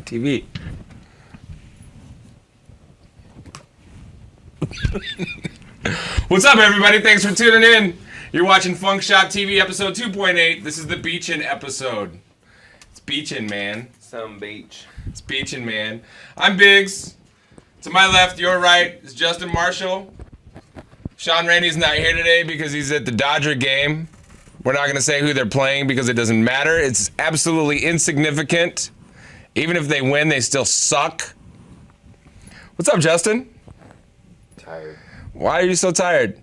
TV. What's up, everybody? Thanks for tuning in. You're watching Funkshop TV episode 2.8. This is the Beachin' episode. It's beachin', man. Some beach. It's beachin', man. I'm Biggz. To my left, your right, is Justin Marshall. Shawn Rainey's not here today because he's at the Dodger game. We're not going to say who they're playing because it doesn't matter. It's absolutely insignificant. Even if they win, they still suck. What's up, Justin? Tired. Why are you so tired?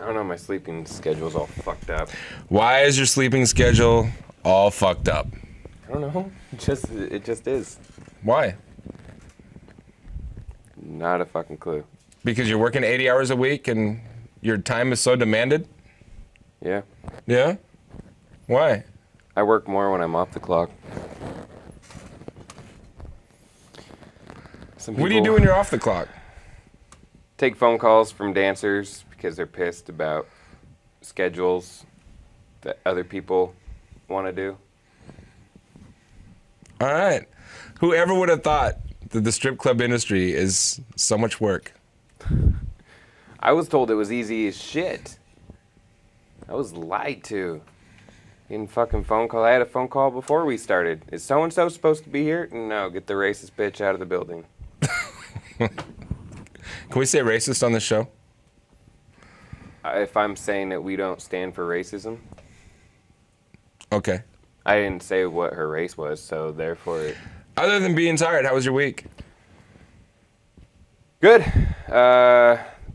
I don't know, my sleeping schedule's all fucked up. Why is your sleeping schedule all fucked up? I don't know. It just is. Why? Not a fucking clue. Because you're working 80 hours a week and your time is so demanded? Yeah. Yeah? Why? I work more when I'm off the clock. What do you do when you're off the clock? Take phone calls from dancers because they're pissed about schedules that other people want to do. All right. Whoever would have thought that the strip club industry is so much work? I was told it was easy as shit. I was lied to. In fucking phone call. I had a phone call before we started. Is so-and-so supposed to be here? No, get the racist bitch out of the building. Can we say racist on this show? If I'm saying that we don't stand for racism. Okay. I didn't say what her race was, so therefore... Other than being tired, how was your week? Good.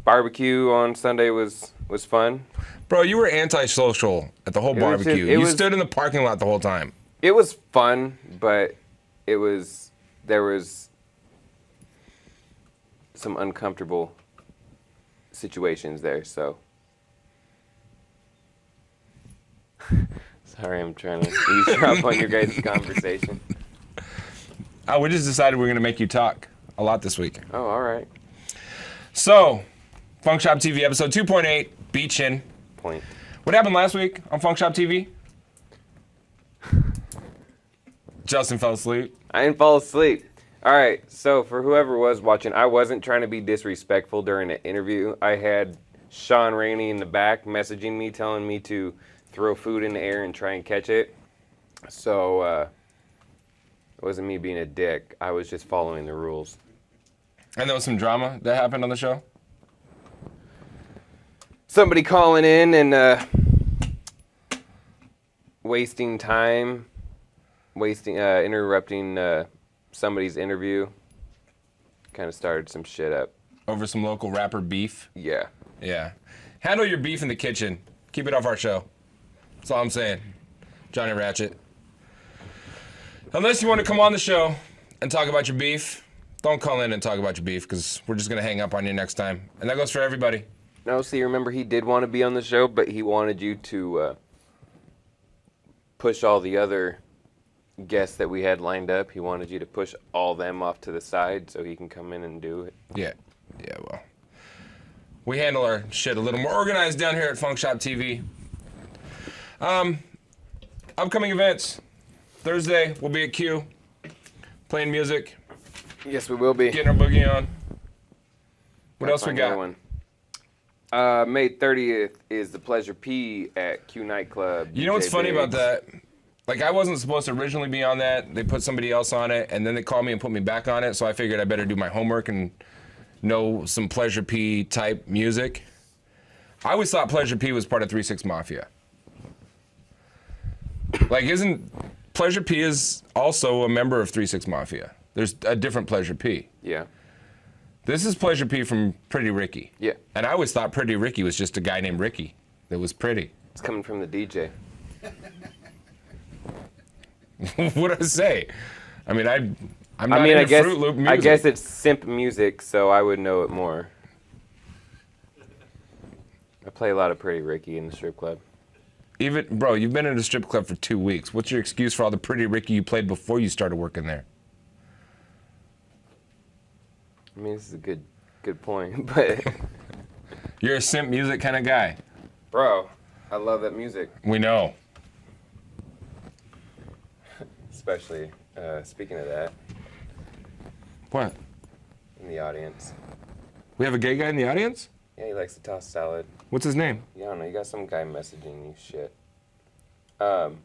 Barbecue on Sunday was fun. Bro, you were antisocial at the whole barbecue. You stood in the parking lot the whole time. It was fun, but there was some uncomfortable situations there, so... Sorry, I'm trying to eavesdrop on your guys' conversation. Oh, we just decided we're going to make you talk a lot this week. Oh, all right. So, Funkshop TV episode 2.8, Beachin'. Point. What happened last week on Funkshop TV? Justin fell asleep. I didn't fall asleep. All right, so for whoever was watching, I wasn't trying to be disrespectful during the interview. I had Shawn Rainey in the back messaging me, telling me to throw food in the air and try and catch it. So it wasn't me being a dick. I was just following the rules. And there was some drama that happened on the show? Somebody calling in and wasting time, interrupting somebody's interview. Kind of started some shit up. Over some local rapper beef? Yeah. Yeah. Handle your beef in the kitchen. Keep it off our show. That's all I'm saying. Johnny Ratchet. Unless you want to come on the show and talk about your beef, don't call in and talk about your beef because we're just going to hang up on you next time. And that goes for everybody. No, see, remember he did want to be on the show, but he wanted you to push all the other guests that we had lined up. He wanted you to push all them off to the side so he can come in and do it. Yeah. Yeah, well. We handle our shit a little more organized down here at Funkshop TV. Upcoming events. Thursday, we'll be at Q, playing music. Yes, we will be. Getting our boogie on. What else we got? May 30th is the Pleasure P at Q Nightclub. You know what's funny about that? Like, I wasn't supposed to originally be on that. They put somebody else on it, and then they called me and put me back on it, so I figured I better do my homework and know some Pleasure P type music. I always thought Pleasure P was part of 3 6 Mafia. Like, isn't Pleasure P is also a member of 3 6 Mafia? There's a different Pleasure P. Yeah. This is Pleasure P from Pretty Ricky. Yeah. And I always thought Pretty Ricky was just a guy named Ricky that was pretty. It's coming from the DJ. What did I say? I mean, I'm not into Fruit Loop music. I guess it's simp music, so I would know it more. I play a lot of Pretty Ricky in the strip club. Bro, you've been in a strip club for 2 weeks. What's your excuse for all the Pretty Ricky you played before you started working there? I mean, this is a good point, but... You're a simp music kind of guy. Bro, I love that music. We know. especially. Speaking of that, What? in the audience. We have a gay guy in the audience? Yeah, he likes to toss salad. What's his name? Yeah, I don't know. You got some guy messaging you shit. I'm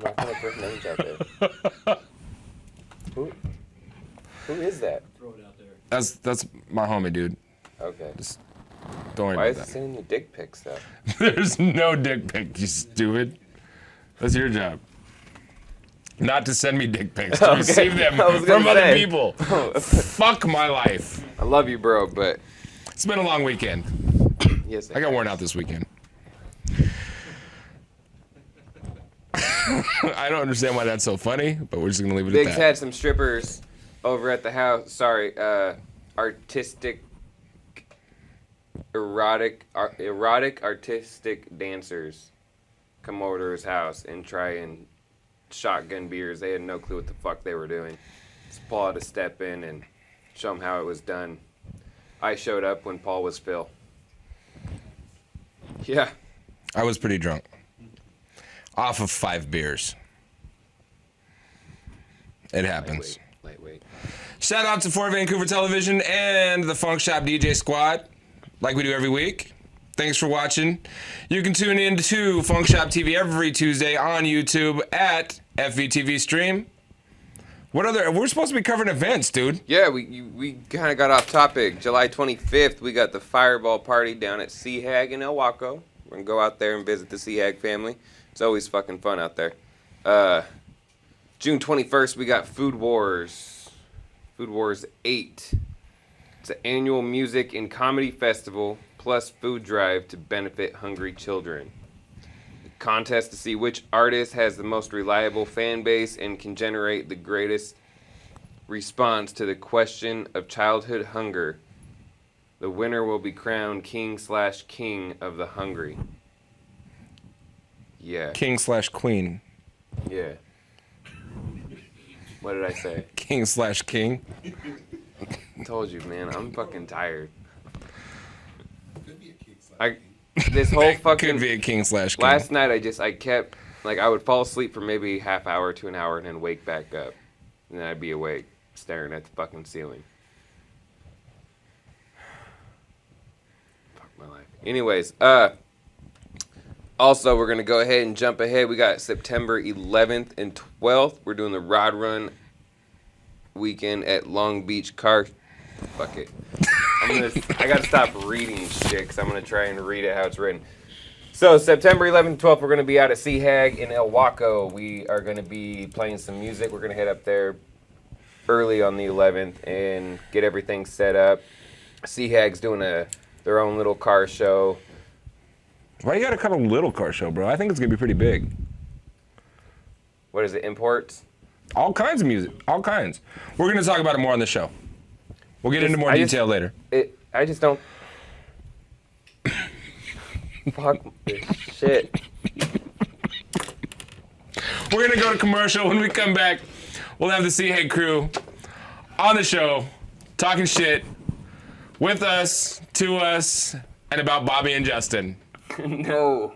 not gonna put names out there. Who is that? Throw it out there. That's my homie, dude. Okay. Just don't worry Why is about he that. sending you dick pics though? There's no dick pic, you stupid. That's your job. Not to send me dick pics, to Okay. receive them I was from gonna other say. people. Fuck my life. I love you, bro, but It's been a long weekend. yes. I got worn out this weekend. I don't understand why that's so funny, but we're just gonna leave it Biggz at that. had some strippers over at the house. Sorry, artistic, erotic artistic dancers come over to his house and try and shotgun beers. They had no clue what the fuck they were doing. So Paul had to step in and show them how it was done. I showed up when Paul was Phil. Yeah. I was pretty drunk. Off of 5 beers. It happens. Lightweight. Shout out to Fort Vancouver Television and the Funkshop DJ squad, like we do every week. Thanks for watching. You can tune in to Funkshop TV every Tuesday on YouTube at FVTVstream. We're supposed to be covering events, dude. Yeah, we kind of got off topic. July 25th, we got the Fireball Party down at SeaHag in El Waco. We're going to go out there and visit the SeaHag family. It's always fucking fun out there. June 21st, we got Food Wars. Food Wars 8. It's an annual music and comedy festival plus food drive to benefit hungry children. Contest to see which artist has the most reliable fan base and can generate the greatest response to the question of childhood hunger. The winner will be crowned king/king of the hungry. Yeah. King/queen. Yeah. What did I say? King/king. I told you, man. I'm fucking tired. Could be a king size. This whole That fucking could be a king/king. last night I kept I would fall asleep for maybe half hour to an hour and then wake back up. And then I'd be awake staring at the fucking ceiling. Fuck my life. Anyways, also we're gonna go ahead and jump ahead. We got September 11th and 12th. We're doing the Rod Run weekend at Long Beach Car. Fuck it. I gotta stop reading shit because I'm gonna try and read it how it's written. So September 11th and 12th, we're gonna be out at SeaHag in El Waco. We are gonna be playing some music. We're gonna head up there early on the 11th and get everything set up. SeaHag's doing their own little car show. Why you gotta cut a little car show, bro? I think it's gonna be pretty big. What is it? Imports? All kinds of music. All kinds. We're gonna talk about it more on the show. We'll get into more detail later. I just don't. Fuck this shit. We're gonna go to commercial. When we come back, we'll have the SeaHag crew on the show, talking shit with us, to us, and about Bobby and Justin. No.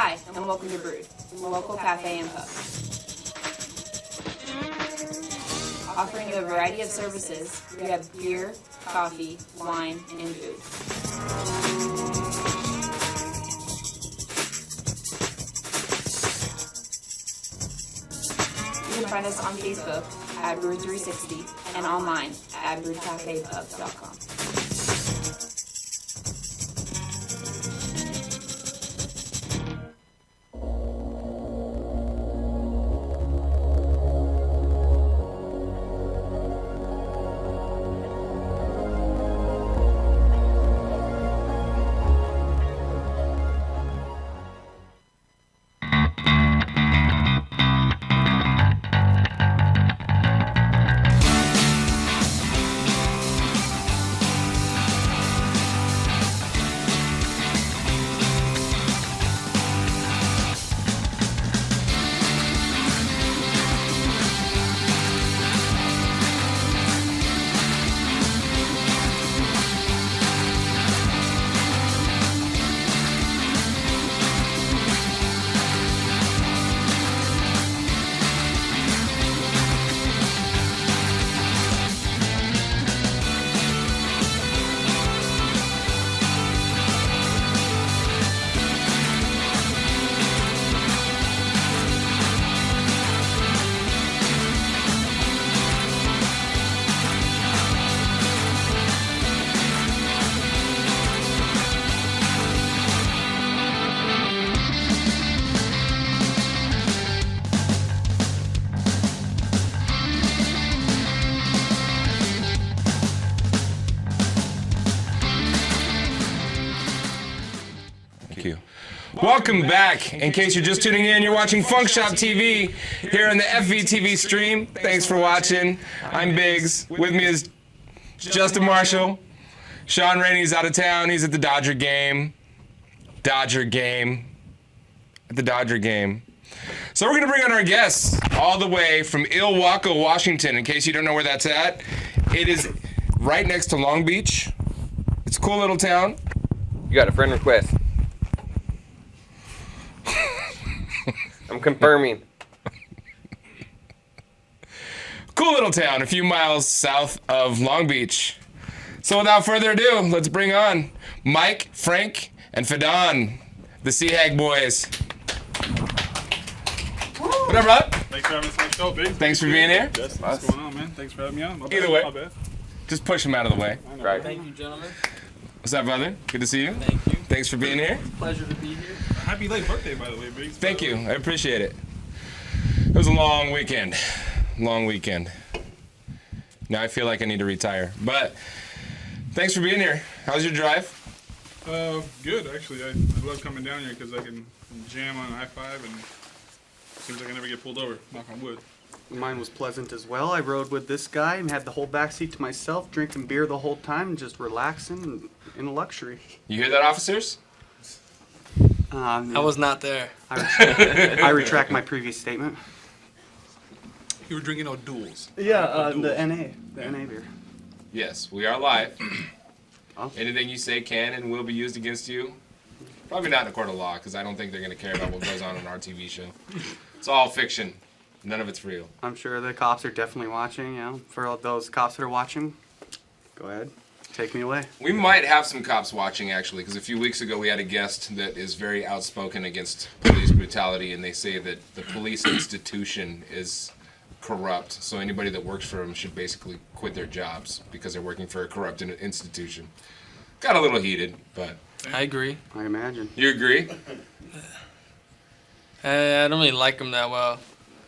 Hi, and welcome to Brood, a local cafe and pub. Offering a variety of services, we have beer, coffee, wine, and food. You can find us on Facebook at Brood360 and online at broodcafepub.com. Welcome back. In case you're just tuning in, you're watching Funkshop TV here on the FVTV stream. Thanks for watching. I'm Biggz. With me is Justin Marshall. Shawn Rainey's out of town. He's at the Dodger game. At the Dodger game. So we're going to bring on our guests all the way from Ilwaco, Washington. In case you don't know where that's at, it is right next to Long Beach. It's a cool little town. You got a friend request. I'm confirming. Cool little town, a few miles south of Long Beach. So without further ado, let's bring on Mike, Frank, and Fadon, the SeaHag boys. What up, Rob? Thanks for having us on the show, Biggz. Thanks for being here. Justin, what's going on, man? Thanks for having me on. My Either bad, way. my bad. Just push him out of the way. I know. Right. Thank you, gentlemen. What's up, brother? Good to see you. Thank you. Thanks for being here. Pleasure to be here. Happy late birthday, by the way, Biggz. Thank you. I appreciate it. It was a long weekend. Long weekend. Now I feel like I need to retire. But thanks for being here. How's your drive? Good, actually. I love coming down here because I can jam on I-5 and seems like I never get pulled over. Knock on wood. Mine was pleasant as well. I rode with this guy and had the whole backseat to myself, drinking beer the whole time, and just relaxing in luxury. You hear that, officers? I was not there. I retract my previous statement. You were drinking O'Doul's. Yeah, the NA beer. Yes, we are live. Oh. Anything you say can and will be used against you. Probably not in a court of law, because I don't think they're going to care about what goes on our TV show. It's all fiction. None of it's real. I'm sure the cops are definitely watching. You know, for all those cops that are watching, go ahead, take me away. We might have some cops watching, actually, because a few weeks ago we had a guest that is very outspoken against police brutality, and they say that the police institution is corrupt, so anybody that works for them should basically quit their jobs because they're working for a corrupt institution. Got a little heated, but... I agree. I imagine. You agree? I don't really like them that well.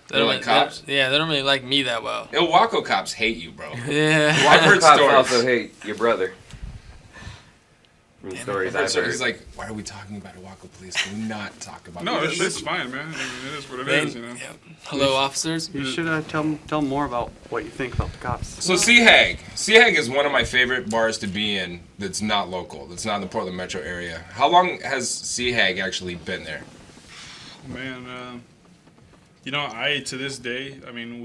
You don't like cops? They don't really like me that well. Ilwaco cops hate you, bro. Yeah. I've heard Cops stories. also hate your brother. From the stories I've heard I've stories. heard. He's like, why are we talking about Ilwaco police? Can we not talk about No, this? it's fine, man. I mean, it is what it They- is, you know. yeah. Hello, officers. You should tell them more about what you think about the cops. So SeaHag. SeaHag is one of my favorite bars to be in that's not local, that's not in the Portland metro area. How long has SeaHag actually been there? Man, you know, to this day, I mean,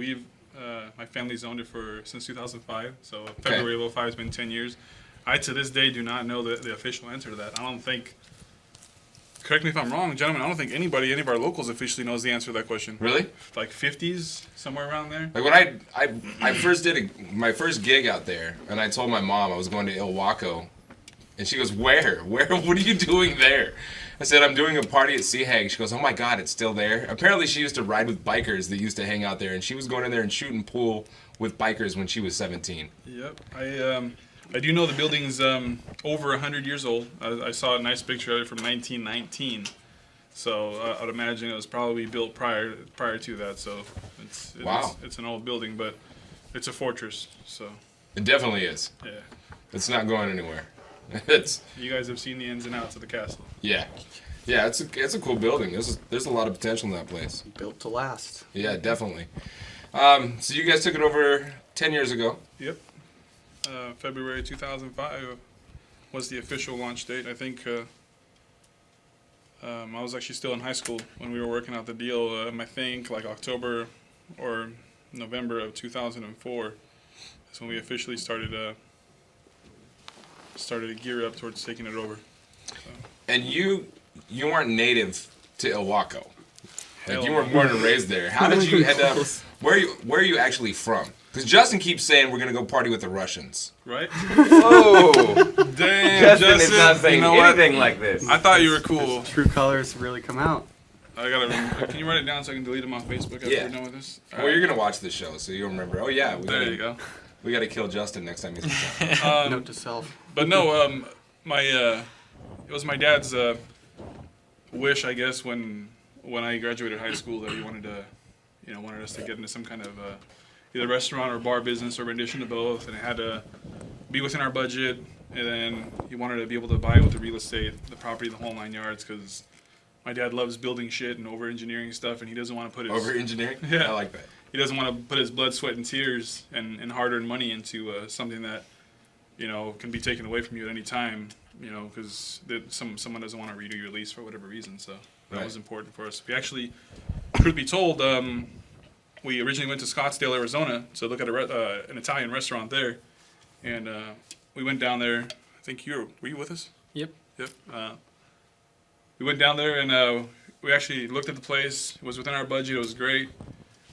my family's owned it since 2005, so February of 05 has been 10 years. To this day, do not know the official answer to that. I don't think correct me if I'm wrong, gentlemen, I don't think any of our locals officially knows the answer to that question. Really? Like 50s, somewhere around there? Like when I first did my first gig out there, and I told my mom I was going to Ilwaco, and she goes, "Where? What are you doing there?" I said, "I'm doing a party at SeaHag." She goes, "Oh my God, it's still there." Apparently, she used to ride with bikers that used to hang out there, and she was going in there and shooting pool with bikers when she was 17. Yep. I do know the building's over 100 years old. I saw a nice picture of it from 1919. So I'd imagine it was probably built prior to that. So it's an old building, but it's a fortress. So It definitely is. yeah, It's not going anywhere. you guys have seen the ins and outs of the castle. Yeah. It's a cool building. There's a lot of potential in that place. Built to last. Yeah, definitely. So you guys took it over 10 years ago. Yep. February 2005 was the official launch date. I think I was actually still in high school when we were working out the deal. I think like October or November of 2004 is when we officially started to gear up towards taking it over. And you weren't native to Ilwaco. Like Hell you no. weren't born and raised there. How did you end up? Where are you actually from? Because Justin keeps saying we're gonna go party with the Russians. Right? Oh, Damn, Justin is not saying you know what? anything like this. I thought you were cool. True colors really come out. I gotta remember. Can you write it down so I can delete them off Facebook after we're done with this? All Well, right. you're gonna watch the show, so you'll remember. Oh yeah, There you go. We gotta kill Justin next time he's in town. Note to self. But no, it was my dad's wish, I guess, when I graduated high school, that he wanted us to get into some kind of either restaurant or bar business or rendition of both, and it had to be within our budget. And then he wanted to be able to buy with the real estate, the property, the whole 9 yards, because my dad loves building shit and over-engineering stuff, and he doesn't want to put his Over engineering? Yeah. I like that. he doesn't want to put his blood, sweat, and tears and hard-earned money into something that can be taken away from you at any time. Because someone doesn't want to redo your lease for whatever reason. So that was important for us. We actually, truth be told, we originally went to Scottsdale, Arizona, to look at an Italian restaurant there, and we went down there. I think were you with us? Yep. Yep. We went down there and we actually looked at the place. It was within our budget. It was great.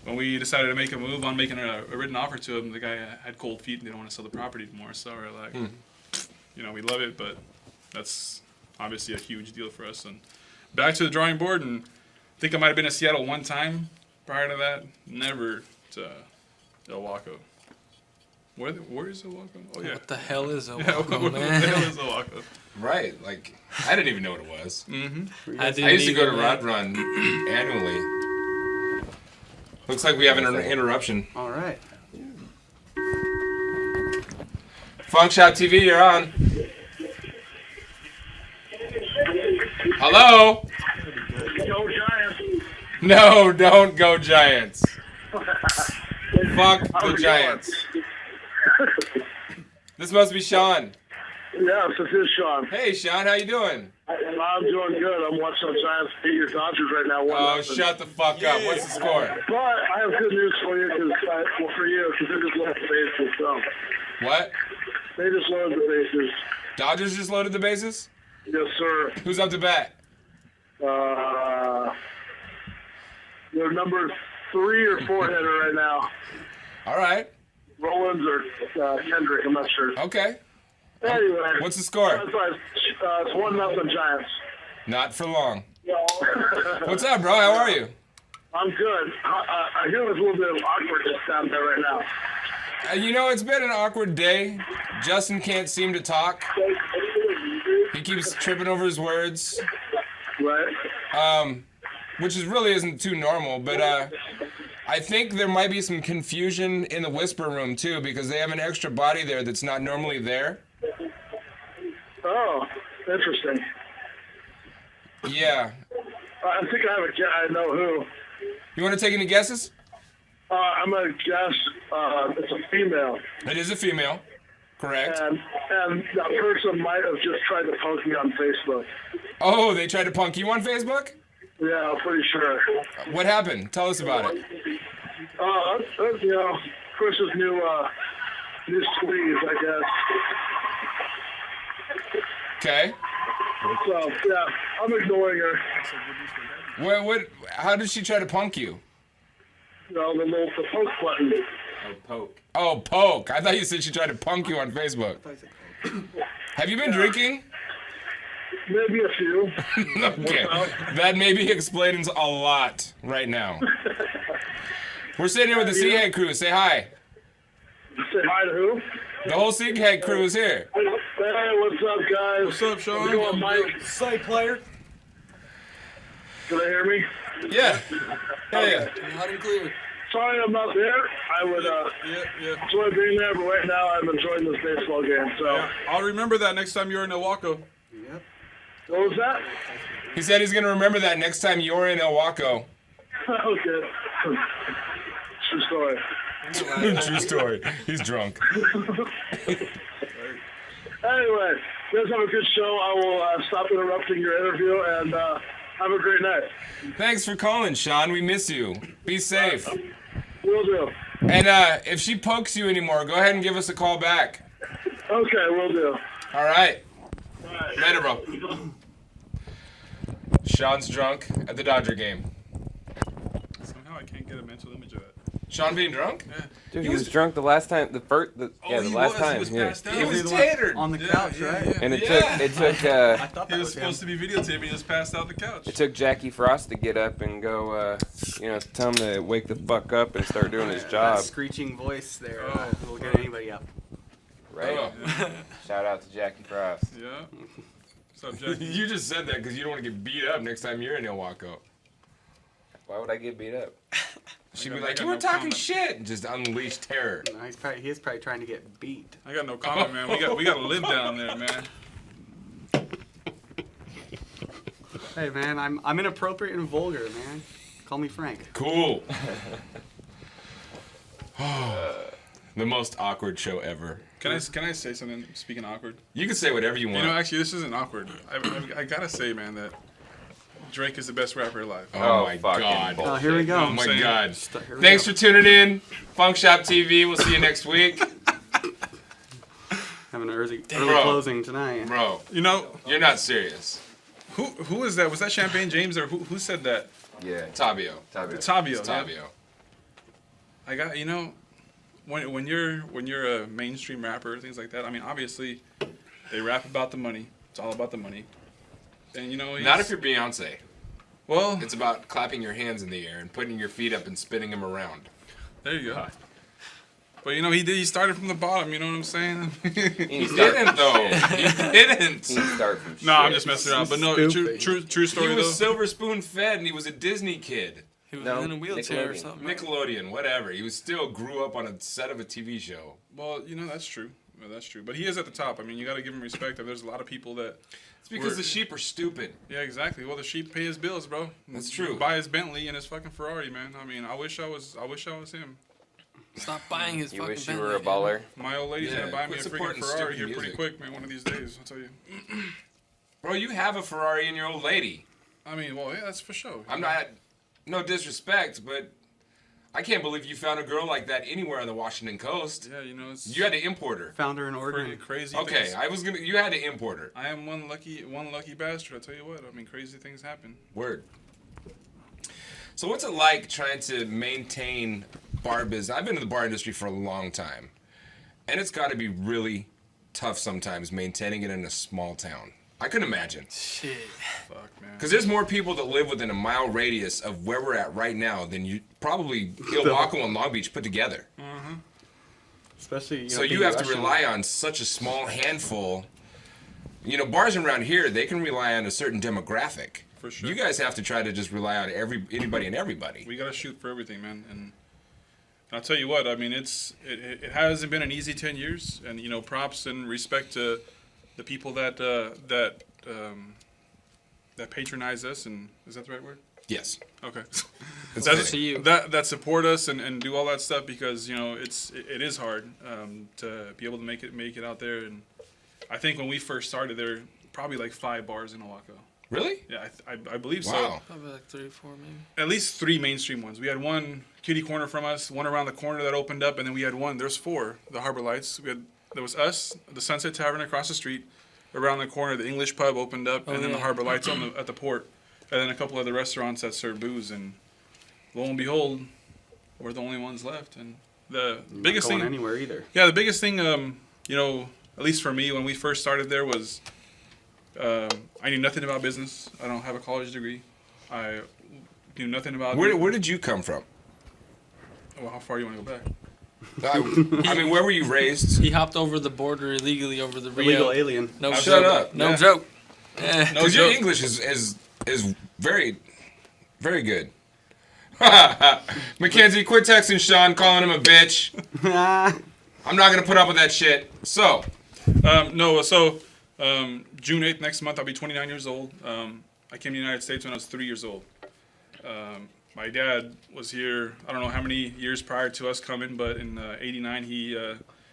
When we decided to make a move on making a written offer to him, the guy had cold feet and didn't want to sell the property anymore. So we're like, we love it, but that's obviously a huge deal for us. And back to the drawing board, and I think I might have been to Seattle one time prior to that. Never to Ilwaco. Where is Ilwaco? Oh yeah. What the hell is a Yeah, what the hell is Ilwaco? Right. Like I didn't even know what it was. Mm-hmm. I I used to go to Rod Run annually. Looks like we have an interruption. All right. Funkshop TV, you're on. Hello? Go Giants. No, don't go Giants. Fuck the Giants. This must be Shawn. Yes, this is Shawn. Hey, Shawn, how you doing? I'm doing good. I'm watching the Giants beat your Dodgers right now. Oh, shut the fuck up. What's the score? But I have good news for you, because they just loaded the bases. So What? they just loaded the bases. Dodgers just loaded the bases? Yes, sir. Who's up to bat? They're number 3 or 4 hitter right now. All right. Rollins or Kendrick, I'm not sure. Okay. Anyway, What's the score? it's 1-0 Giants. Not for long. What's up, bro? How are you? I'm good. I hear there's a little bit of awkwardness down there right now. It's been an awkward day. Justin can't seem to talk. He keeps tripping over his words. Right? Which really isn't too normal, but I think there might be some confusion in the whisper room too, because they have an extra body there that's not normally there. Oh, interesting. Yeah. I think I have a guess. I know who. You want to take any guesses? I'm going to guess it's a female. It is a female. Correct. And that person might have just tried to poke me on Facebook. Oh, they tried to punk you on Facebook? Yeah, I'm pretty sure. What happened? Tell us about it. Chris's new squeeze, I guess. Okay. So yeah, I'm ignoring her. What? How did she try to punk you? You know, the poke button. Oh, poke. Oh, poke. I thought you said she tried to punk you on Facebook. Have you been drinking? Maybe a few. Okay. That maybe explains a lot right now. We're sitting here with the SeaHag crew. Say hi. Say hi to who? The whole SeaHag crew is here. Hey, what's up, guys? What's up, Sean? How's it going, Mike? Say, player. Can I hear me? Yeah. Yeah. Loud and clear. Sorry I'm not there. I would enjoy being there, but right now I'm enjoying this baseball game. So Yeah, I'll remember that next time you're in Ilwaco. Yep. what was that? He said he's going to remember that next time you're in Ilwaco. Okay. True story. True story. He's drunk. Anyway, you guys have a good show. I will stop interrupting your interview and have a great night. Thanks for calling, Sean. We miss you. Be safe. Will do. And if she pokes you anymore, go ahead and give us a call back. Okay, will do. All right. All right. Later, bro. Sean's drunk at the Dodger game. Somehow I can't get a mental image of that. Sean being drunk? Dude, he was drunk the last time. The last time. He was Yeah. passed out. He was tattered. On the couch, right? And it Yeah. took I thought He that was was him. supposed to be videotaping. He just passed out the couch. it took Jackie Frost to get up and go. Tell him to wake the fuck up and start doing his That job. screeching voice there will get anybody up. Right. Oh. Shout out to Jackie Frost. Yeah. What's up, Jackie? You just said that because you don't want to get beat up next time you're in Ilwaco. Why would I get beat up? She'd be I like, got you were no talking comment. shit, and just unleash terror. No, he's probably trying to get beat. I got no comment, man. We got to live down there, man. Hey man, I'm inappropriate and vulgar, man. Call me Frank. Cool. The most awkward show ever. Can I say something? Speaking awkward. You can say whatever you want. You know, actually, this isn't awkward. I gotta say, man, that Drake is the best rapper alive. oh my fucking god. bullshit. Oh, here we go. Oh my saying? god. Here we Thanks go. for tuning in. Funkshop TV. We'll see you next week. Having an early Bro. closing tonight. Bro, You know, you're not serious. who is that? Was that Champagne James or who said that? Yeah. Tabio. Tabio. Tabio. It's yeah. Tabio. I got when you're a mainstream rapper, things like that. I mean, obviously, they rap about the money. It's all about the money. And you know, Not if you're Beyonce. well. It's about clapping your hands in the air and putting your feet up and spinning them around. There you go. But you know, he started from the bottom. You know what I'm saying? He didn't though. He didn't. He start from No, I'm shit. just messing around. But no, Stupid. true story He though. was silver spoon fed and he was a Disney kid. He was No, in a wheelchair or Nickelodeon. something. right? Nickelodeon, whatever. He was still grew up on a set of a TV show. Well, you know that's true. Well, that's true. But he is at the top. I mean, you got to give him respect. There's a lot of people that. It's because the sheep are stupid. Yeah, exactly. Well, the sheep pay his bills, bro. That's true. Buy his Bentley and his fucking Ferrari, man. I mean, I wish I was him. Stop buying his You fucking wish you Bentley, were a man. baller. My old lady's Yeah, gonna buy me quit a freaking supporting Ferrari stupid here pretty music. quick, man. One of these days, I'll tell you. Bro, you have a Ferrari in your old lady. I mean, well, yeah, that's for sure. I'm not, no disrespect, but I can't believe you found a girl like that anywhere on the Washington coast. Yeah, you know, it's You had to import her. Found her in pretty Oregon. crazy. Okay, things. you had to import her. I am one lucky bastard. I tell you what. I mean, crazy things happen. Word. So what's it like trying to maintain bar business? I've been in the bar industry for a long time, and it's got to be really tough sometimes maintaining it in a small town. I couldn't imagine. Shit. Fuck, man. Because there's more people that live within a mile radius of where we're at right now than you probably Ilwaco and Long Beach put together. Especially, So you have to rely on such a small handful. You know, bars around here, they can rely on a certain demographic. For sure. You guys have to try to just rely on anybody and everybody. We gotta shoot for everything, man. And I'll tell you what. I mean, it hasn't been an easy 10 years. And you know, props and respect to the people that patronize us. And is that the right word? Yes. Okay. It's Up fitting. to you. that support us and do all that stuff because you know it is hard to be able to make it out there. And I think when we first started, there were probably like 5 bars in Oaxaca. Really? Yeah, I believe so. Wow. Probably like 3 or 4 maybe. At least 3 mainstream ones. We had one kitty corner from us, one around the corner that opened up, and then we had one. There's 4. The Harbor Lights. There was us, the Sunset Tavern across the street, around the corner, the English pub opened up, and then the yeah. Harbor Lights at the port, and then a couple other restaurants that serve booze. And lo and behold, we're the only ones left. And the biggest Not thing, going anywhere either. yeah, the biggest thing, you know, at least for me, when we first started there was, I knew nothing about business. I don't have a college degree. I knew nothing about. Where did you come from? Well, how far you want to go back? I mean, where were you raised? He hopped over the border illegally over the Rio. Illegal alien. No Shut joke. up. No Yeah. joke. Eh. No Because your joke. English is very, very good. Mackenzie, quit texting Sean, calling him a bitch. I'm not gonna put up with that shit. So, June 8th next month, I'll be 29 years old. I came to the United States when I was 3 years old. My dad was here, I don't know how many years prior to us coming, but in '89, he,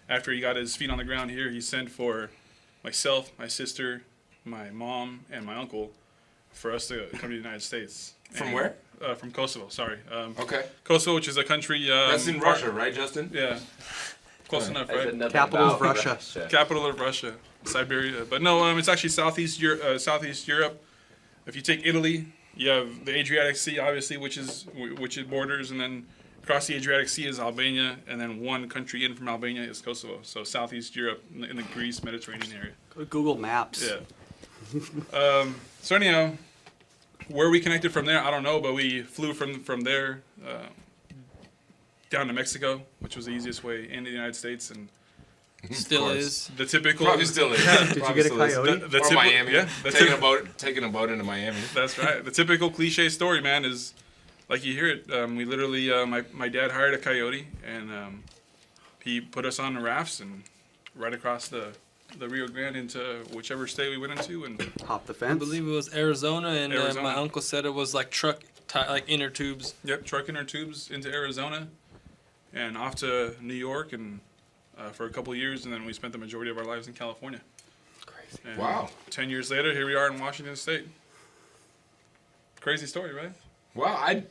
after he got his feet on the ground here, he sent for myself, my sister, my mom, and my uncle for us to come to the United States. From And, where? From Kosovo, sorry. Okay. Kosovo, which is a country... That's in Russia, right, Justin? Yeah. Close enough, right? Capital of Russia. Capital of Russia, Siberia. But no, it's actually Southeast Europe. If you take Italy, you have the Adriatic Sea, obviously, which it borders, and then across the Adriatic Sea is Albania, and then one country in from Albania is Kosovo. So Southeast Europe in the Greece Mediterranean area. Go to Google Maps. Yeah. So anyhow, where we connected from there, I don't know, but we flew from there down to Mexico, which was the easiest way into the United States, and Still course. is. the typical. Probably still is. Did you get a coyote? The Or typical- Miami. Yeah, the taking typ- a boat into Miami. That's right. The typical cliche story, man, is like you hear it. We literally, my dad hired a coyote, and he put us on the rafts and right across the Rio Grande into whichever state we went into, and Hop the I fence. believe it was Arizona, and Arizona. my uncle said it was like like inner tubes. yep, trucking our tubes into Arizona, and off to New York, and for a couple of years, and then we spent the majority of our lives in California. Crazy. And Wow. 10 years later, here we are in Washington State. Crazy story, right? Wow, I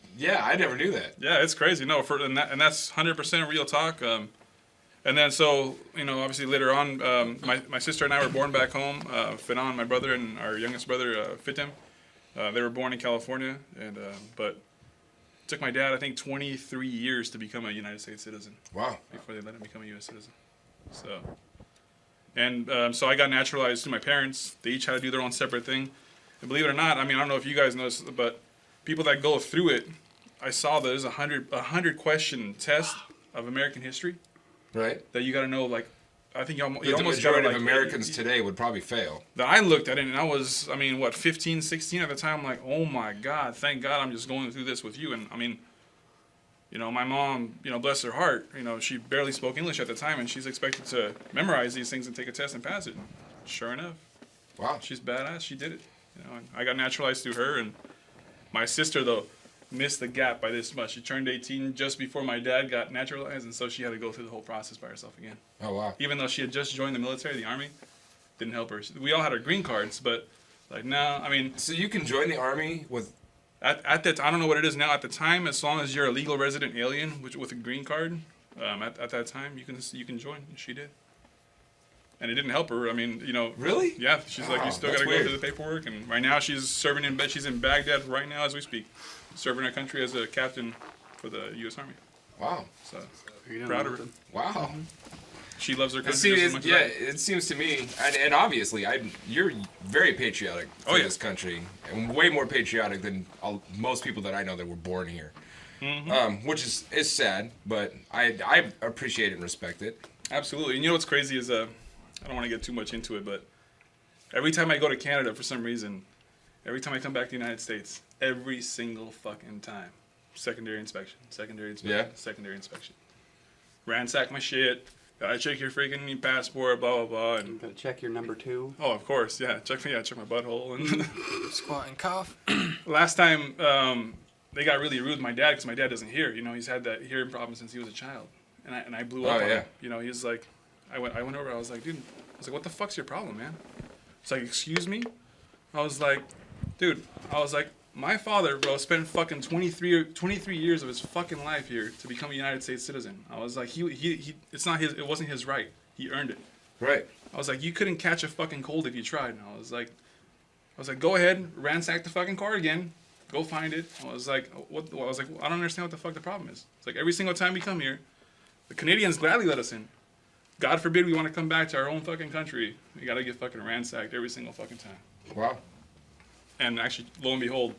never knew that. Yeah, it's crazy. No, and that's 100% real talk. And then so, you know, obviously later on, my sister and I were born back home. Finan, my brother, and our youngest brother, Fitim, they were born in California. And but it took my dad, I think, 23 years to become a United States citizen Wow. before they let him become a U.S. citizen. So, and so I got naturalized through my parents. They each had to do their own separate thing. And believe it or not, I mean, I don't know if you guys know this, but people that go through it, I saw there's a 100 question test of American history Right? that you got to know. Like, I think you The almost got majority to, of like, Americans today would probably fail. that I looked at it, and I was, I mean, what, 15, 16 at the time. I'm like, oh my God, thank God I'm just going through this with you. And I mean, you know, my mom, you know, bless her heart, you know, she barely spoke English at the time, and she's expected to memorize these things and take a test and pass it. Sure enough, Wow. she's badass. She did it. You know, and I got naturalized through her, and my sister though missed the gap by this much. She turned 18 just before my dad got naturalized, and so she had to go through the whole process by herself again. Oh, wow. Even though she had just joined the military, the army, didn't help her. We all had our green cards, but like now, I mean, So you can join the army with... at that, I don't know what it is now. At the time, as long as you're a legal resident alien with a green card, at that time you can join. She did, and it didn't help her. I mean, you know. Really? Yeah, she's like, Wow, you still that's got to go weird. through the paperwork, and right now she's serving in bed. She's in Baghdad right now as we speak, serving our country as a captain for the U.S. Army. Wow. So You know, proud of her. nothing. Wow. She loves her And country see, just as much as I do. it seems to me, and obviously, you're very patriotic for Oh, yeah. this country, and way more patriotic than most people that I know that were born here. Which is sad, but I appreciate it and respect it. Absolutely. And you know what's crazy is, I don't want to get too much into it, but every time I go to Canada for some reason, every time I come back to the United States, every single fucking time, secondary inspection, Yeah. secondary inspection. Ransack my shit. I check your freaking passport, blah, blah, blah. And, Gotta check your number 2. oh, of course, yeah. Check my butthole. And Squat and cough. last time, they got really rude with my dad because my dad doesn't hear. You know, he's had that hearing problem since he was a child. And I blew up Oh, on yeah. him. You know, he's like, I went over, I was like, dude, I was like, what the fuck's your problem, man? It's like, excuse me? I was like, dude, my father, bro, spent fucking 23 years of his fucking life here to become a United States citizen. I was like, it wasn't his right. He earned it. Right. I was like, you couldn't catch a fucking cold if you tried. And I was like, go ahead, ransack the fucking car again. Go find it. I was like, what? I was like, I don't understand what the fuck the problem is. It's like every single time we come here, the Canadians gladly let us in. God forbid we want to come back to our own fucking country. We gotta get fucking ransacked every single fucking time. Wow. And actually, lo and behold,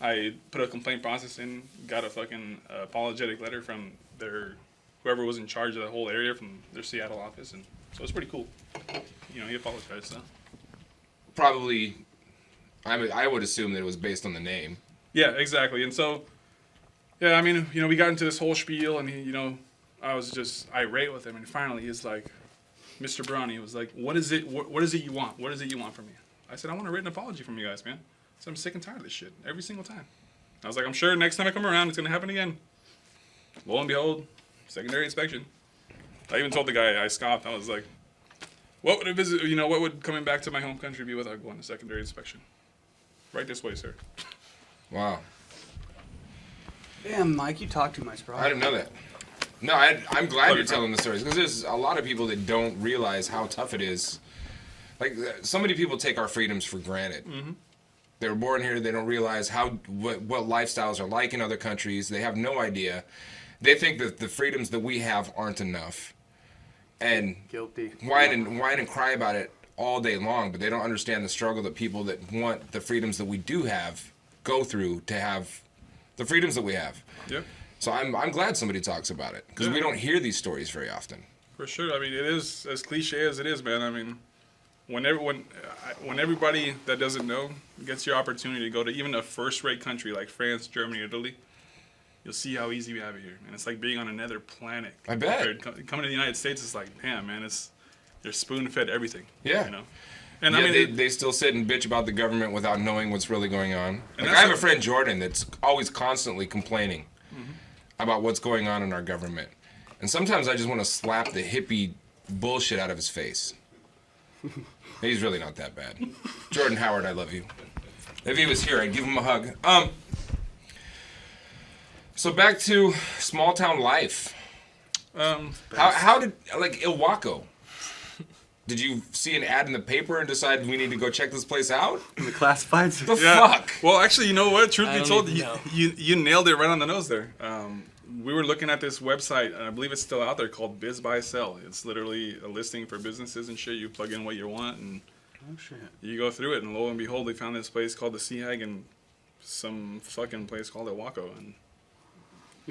I put a complaint process in, got a fucking apologetic letter from whoever was in charge of the whole area from their Seattle office, and so it's pretty cool. You know, he apologized. So. Probably, I would assume that it was based on the name. Yeah, exactly. And so, yeah, I mean, you know, we got into this whole spiel, and he, you know, I was just irate with him, and finally he's like, Mr. Bronny was like, what is it you want? What is it you want from me? I said, I want a written apology from you guys, man. I said, I'm sick and tired of this shit every single time. I was like, I'm sure next time I come around, it's going to happen again. Lo and behold, secondary inspection. I even told the guy, I scoffed. I was like, what would coming back to my home country be without going to secondary inspection? Right this way, sir. Wow. Damn, Mike, you talk too much, bro. I didn't know that. No, I'm glad you're telling the stories, because there's a lot of people that don't realize how tough it is. Like, so many people take our freedoms for granted. Mm-hmm. They were born here, they don't realize what lifestyles are like in other countries. They have no idea. They think that the freedoms that we have aren't enough. And guilty. Whine and cry about it all day long, but they don't understand the struggle that people that want the freedoms that we do have go through to have the freedoms that we have. Yeah. So I'm glad somebody talks about it, because we don't hear these stories very often. For sure. I mean, it is as cliche as it is, man. I mean, when everybody that doesn't know gets your opportunity to go to even a first-rate country like France, Germany, Italy, you'll see how easy we have it here. And it's like being on another planet. I bet. Coming to the United States, it's like, damn, man, they're spoon-fed everything. Yeah. You know? And yeah, I mean, they still sit and bitch about the government without knowing what's really going on. Like, I have a friend, Jordan, that's always constantly complaining about what's going on in our government. And sometimes I just want to slap the hippie bullshit out of his face. He's really not that bad. Jordan Howard, I love you. If he was here, I'd give him a hug. So back to small town life. How did, like, Ilwaco? Did you see an ad in the paper and decide we need to go check this place out? In the classifieds? The fuck? Well, actually, you know what? Truth be told, you nailed it right on the nose there. We were looking at this website, and I believe it's still out there, called Biz Buy Sell. It's literally a listing for businesses and shit. You plug in what you want, and you go through it. And lo and behold, they found this place called the SeaHag and some fucking place called Ilwaco. And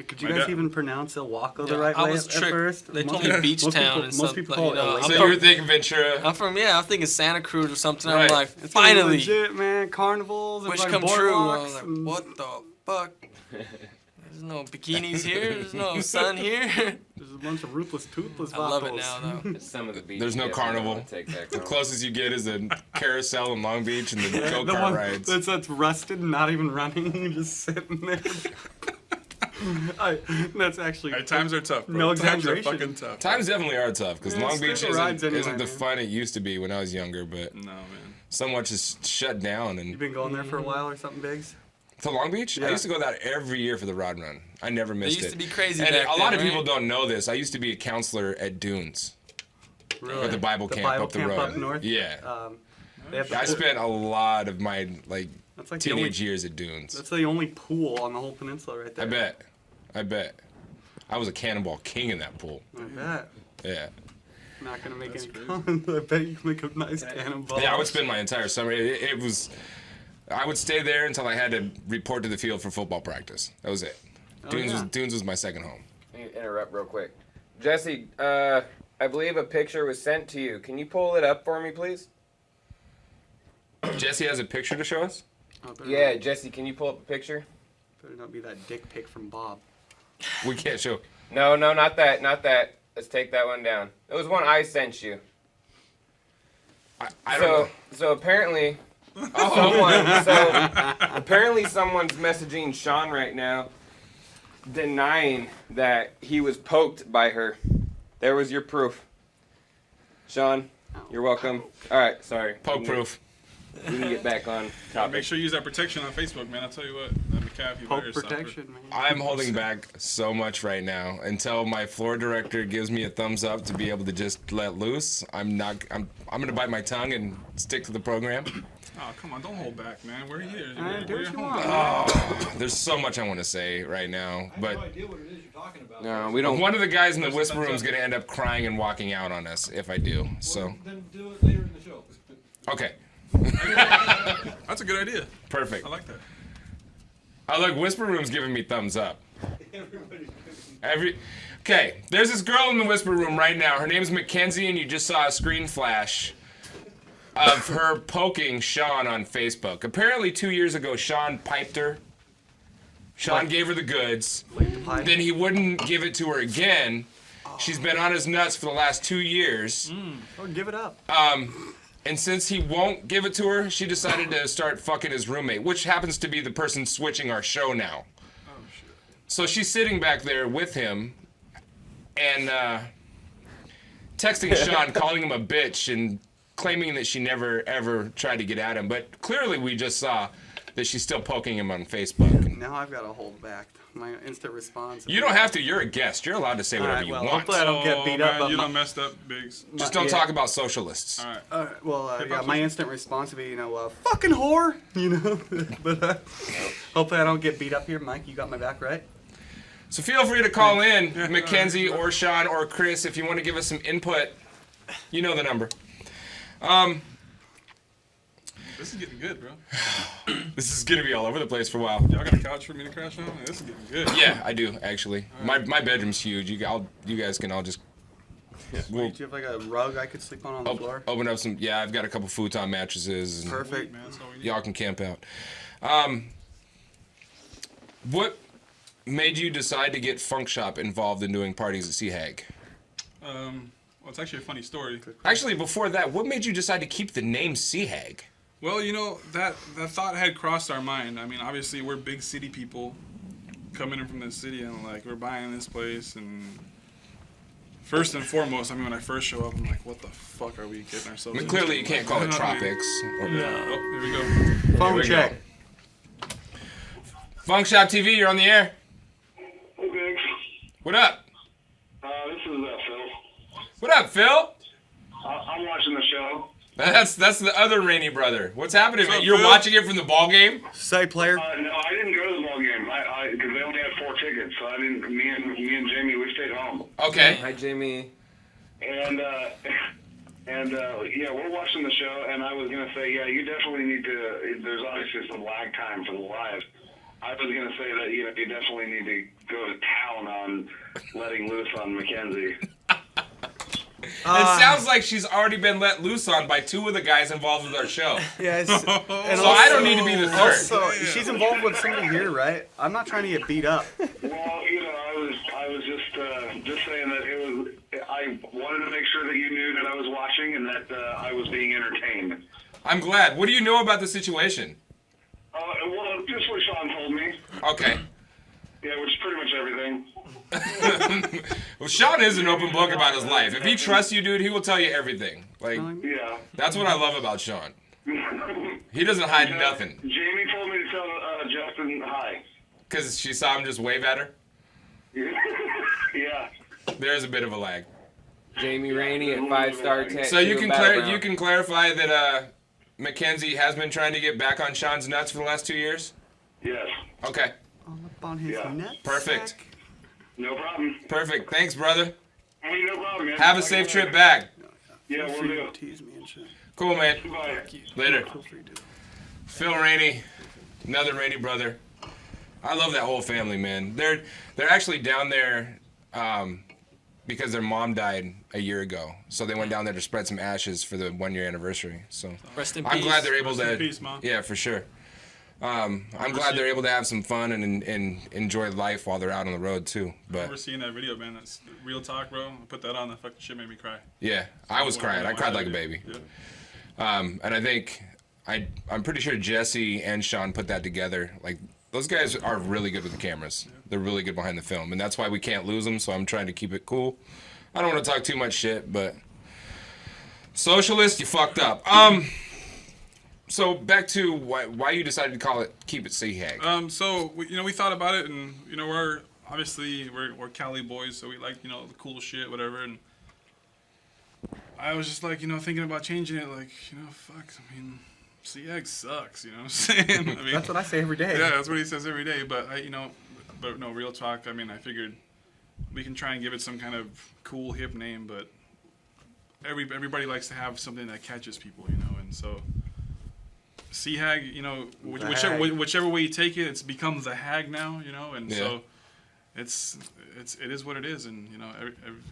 could you guys even pronounce Ilwaco the right way at first? They told me Beach Town and most people call it Ilwaco. So you were thinking Ventura. I'm thinking Santa Cruz or something. Right. I'm like, It's finally. legit, man. Carnivals. Wish come true. I was like, what the fuck? There's no bikinis here. There's no sun here. There's a bunch of ruthless, toothless I love it now, though. Some of the beach. There's no carnival. The closest you get is a carousel in Long Beach and the go-kart rides. That's rusted and not even running, just sitting there. That's actually... times are tough, bro. No exaggeration. Times are fucking tough. Times definitely are tough, because Long Beach isn't the fun it used to be when I was younger, but no, man. So much is shut down. And you've been going there for a while or something, Biggz? To Long Beach? Yeah. I used to go there every year for the Rod Run. I never missed it. It used to be crazy and back a lot of then, people don't know this. I used to be a counselor at Dunes. Really? At the Bible camp up the road. Up north? Yeah. I spent a lot of my teenage years at Dunes. That's the only pool on the whole peninsula right there. I bet. I was a cannonball king in that pool. I bet. Yeah. I'm not gonna make any comments. I bet you can make a nice cannonball. Yeah, I would spend my entire summer. It was. I would stay there until I had to report to the field for football practice. That was it. Dunes was my second home. Let me interrupt real quick. Jesse, I believe a picture was sent to you. Can you pull it up for me, please? Jesse has a picture to show us? Yeah, Jesse, can you pull up a picture? Better not be that dick pic from Bob. We can't show. No, not that. Let's take that one down. It was one I sent you. I don't know. So apparently... apparently someone's messaging Shawn right now denying that he was poked by her. There was your proof. Shawn, you're welcome. All right, sorry. Poke proof. We can get back on topic. Make sure you use that protection on Facebook, man. I'll tell you what. That McCaffrey Poke virus protection, man. I'm holding back so much right now until my floor director gives me a thumbs up to be able to just let loose. I'm gonna bite my tongue and stick to the program. Oh, come on, don't hold back, man. We're here. Do what you want. Oh, there's so much I want to say right now, but idea what it is you're talking about. No, we don't. one of the guys in the whisper room is gonna end up crying and walking out on us if I do. So Then do it later in the show. okay, That's a good idea. perfect. I like that. Oh look, whisper room's giving me thumbs up. Everybody's Okay, there's this girl in the whisper room right now. Her name's Mackenzie, and you just saw a screen flash of her poking Shawn on Facebook. Apparently 2 years ago, Shawn piped her. Shawn gave her the goods. Then he wouldn't give it to her again. She's been on his nuts for the last 2 years. Oh, give it up. And since he won't give it to her, she decided to start fucking his roommate, which happens to be the person switching our show now. Oh, shit. So she's sitting back there with him and texting Shawn, calling him a bitch and claiming that she never ever tried to get at him. But clearly we just saw that she's still poking him on Facebook. Now I've got to hold back my instant response. You don't have to. You're a guest. You're allowed to say whatever Alright, you well, want. hopefully I don't get beat up. Man, But you my, done messed up, Biggz. Just don't yeah. talk about socialists. All right. yeah, my instant response would be, fucking whore, but hopefully I don't get beat up here. Mike, you got my back, right? So feel free to call in, Mackenzie or Shawn or Chris, if you want to give us some input. You know the number. This is getting good, bro. This is gonna be all over the place for a while. Y'all got a couch for me to crash on? This is getting good. Yeah, I do actually. My bedroom's huge. You guys can all just we'll Do you have like a rug I could sleep on the floor? open up some. Yeah, I've got a couple futon mattresses. And Perfect. Man, that's all we need. y'all can camp out. What made you decide to get Funkshop involved in doing parties at SeaHag? Well, it's actually a funny story. Actually, before that, what made you decide to keep the name SeaHag? Well, that thought had crossed our mind. I mean, obviously, we're big city people coming in from the city, and like we're buying this place. And first and foremost, I mean, when I first show up, I'm like, what the fuck are we getting ourselves? I mean, clearly, you into? can't call it Like, Tropics. Or, Oh, here we go. Phone we check. Funkshop TV, you're on the air. Hey, Biggz. What up? This is Phil. What up, Phil? I'm watching the show. That's the other Rainey brother. What's happening, What's man? up, You're Phil? watching it from the ball game? Side player. No, I didn't go to the ball game. Because they only had 4 tickets, so I didn't. Me and Jamie, we stayed home. Okay. Hi, Jamie. And yeah, we're watching the show, and I was gonna say, yeah, you definitely need to. There's obviously some lag time for the live. I was gonna say that you definitely need to go to town on letting loose on Mackenzie. It sounds like she's already been let loose on by 2 of the guys involved with our show. Yes. And So I don't need to be the third. Also, she's involved with somebody here, right? I'm not trying to get beat up. Well, I was just saying that it was. I wanted to make sure that you knew that I was watching and that I was being entertained. I'm glad. What do you know about the situation? Well, just what Shawn told me. Okay. Yeah, which is pretty much everything. Well, Shawn is an open book about his life. If he trusts you, dude, he will tell you everything. Like, Yeah. that's what I love about Shawn. He doesn't hide nothing. Jamie told me to tell Justin hi. Because she saw him just wave at her. Yeah. There's a bit of a lag. Jamie Rainey at 5-star tattoo. So you can Battleground. clarify that Mackenzie has been trying to get back on Shawn's nuts for the last 2 years? Yes. Okay. All up on his Yeah. nut Perfect. sack. No problem. Perfect. Thanks, brother. Hey, no problem, man. Have a safe trip back. Yeah, Feel we'll free do. to tease me and shit. Cool, man. Bye. Later. Feel free to. Phil Rainey, another Rainey brother. I love that whole family, man. They're actually down there because their mom died a year ago. So they went down there to spread some ashes for the 1-year anniversary. So Rest in I'm peace. glad they're able Rest to. in peace, Mom. Yeah, for sure. I'm glad they're able to have some fun and enjoy life while they're out on the road too. I But remember seeing that video, man. That's real talk, bro. I put that on. That fucking shit made me cry. yeah, I was crying. I cried like a baby. Yeah. And I think I'm pretty sure Jesse and Shawn put that together. Like, those guys are really good with the cameras. They're really good behind the film, and that's why we can't lose them. So I'm trying to keep it cool. I don't want to talk too much shit, but socialist, you fucked up. So back to why you decided to keep it SeaHag. So we thought about it, and we're Cali boys, so we like the cool shit, whatever. And I was just like thinking about changing it, like fuck. I mean, SeaHag sucks. You know what I'm saying? I mean, That's what I say every day. yeah, that's what he says every day. But but no, real talk. I mean, I figured we can try and give it some kind of cool hip name, but everybody likes to have something that catches people, and so. SeaHag, whichever way you take it, it's become the hag now, and so it is what it is, and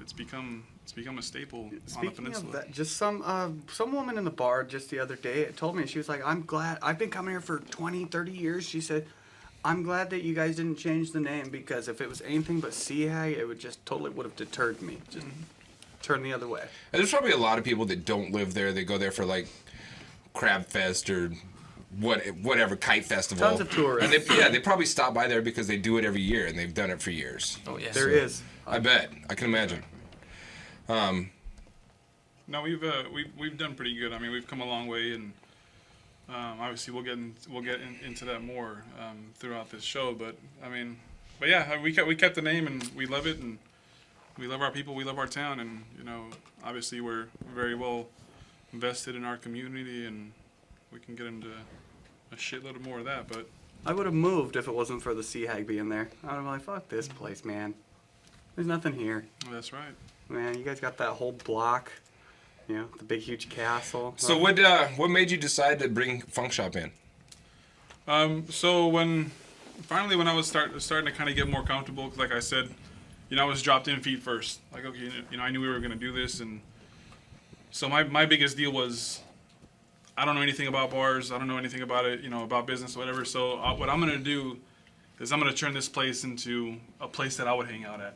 it's become a staple on the Speaking peninsula. of that, just some woman in the bar just the other day told me, she was like, I'm glad, I've been coming here for 20, 30 years. She said, I'm glad that you guys didn't change the name, because if it was anything but SeaHag, it would just totally would have deterred me. Just turn the other way. And there's probably a lot of people that don't live there. They go there for like Crab Fest or whatever kite festival. Tons of tourists. And they probably stop by there because they do it every year and they've done it for years. Oh yeah. There is. I bet. I can imagine. No, we've done pretty good. I mean, we've come a long way, and obviously we'll get into that more throughout this show. But yeah, we kept the name, and we love it, and we love our people, we love our town, and obviously we're very well invested in our community, and we can get into a shitload more of that. But I would have moved if it wasn't for the SeaHag being there. I would have been like, fuck this place, man. There's nothing here. that's right. Man, you guys got that whole block, the big, huge castle. So what made you decide to bring Funkshop in? So when I was starting to kind of get more comfortable, 'cause like I said, I was dropped in feet first. Like, okay, I knew we were gonna do this, and so my biggest deal was, I don't know anything about bars. I don't know anything about it, about business or whatever. So what I'm gonna do is I'm gonna turn this place into a place that I would hang out at.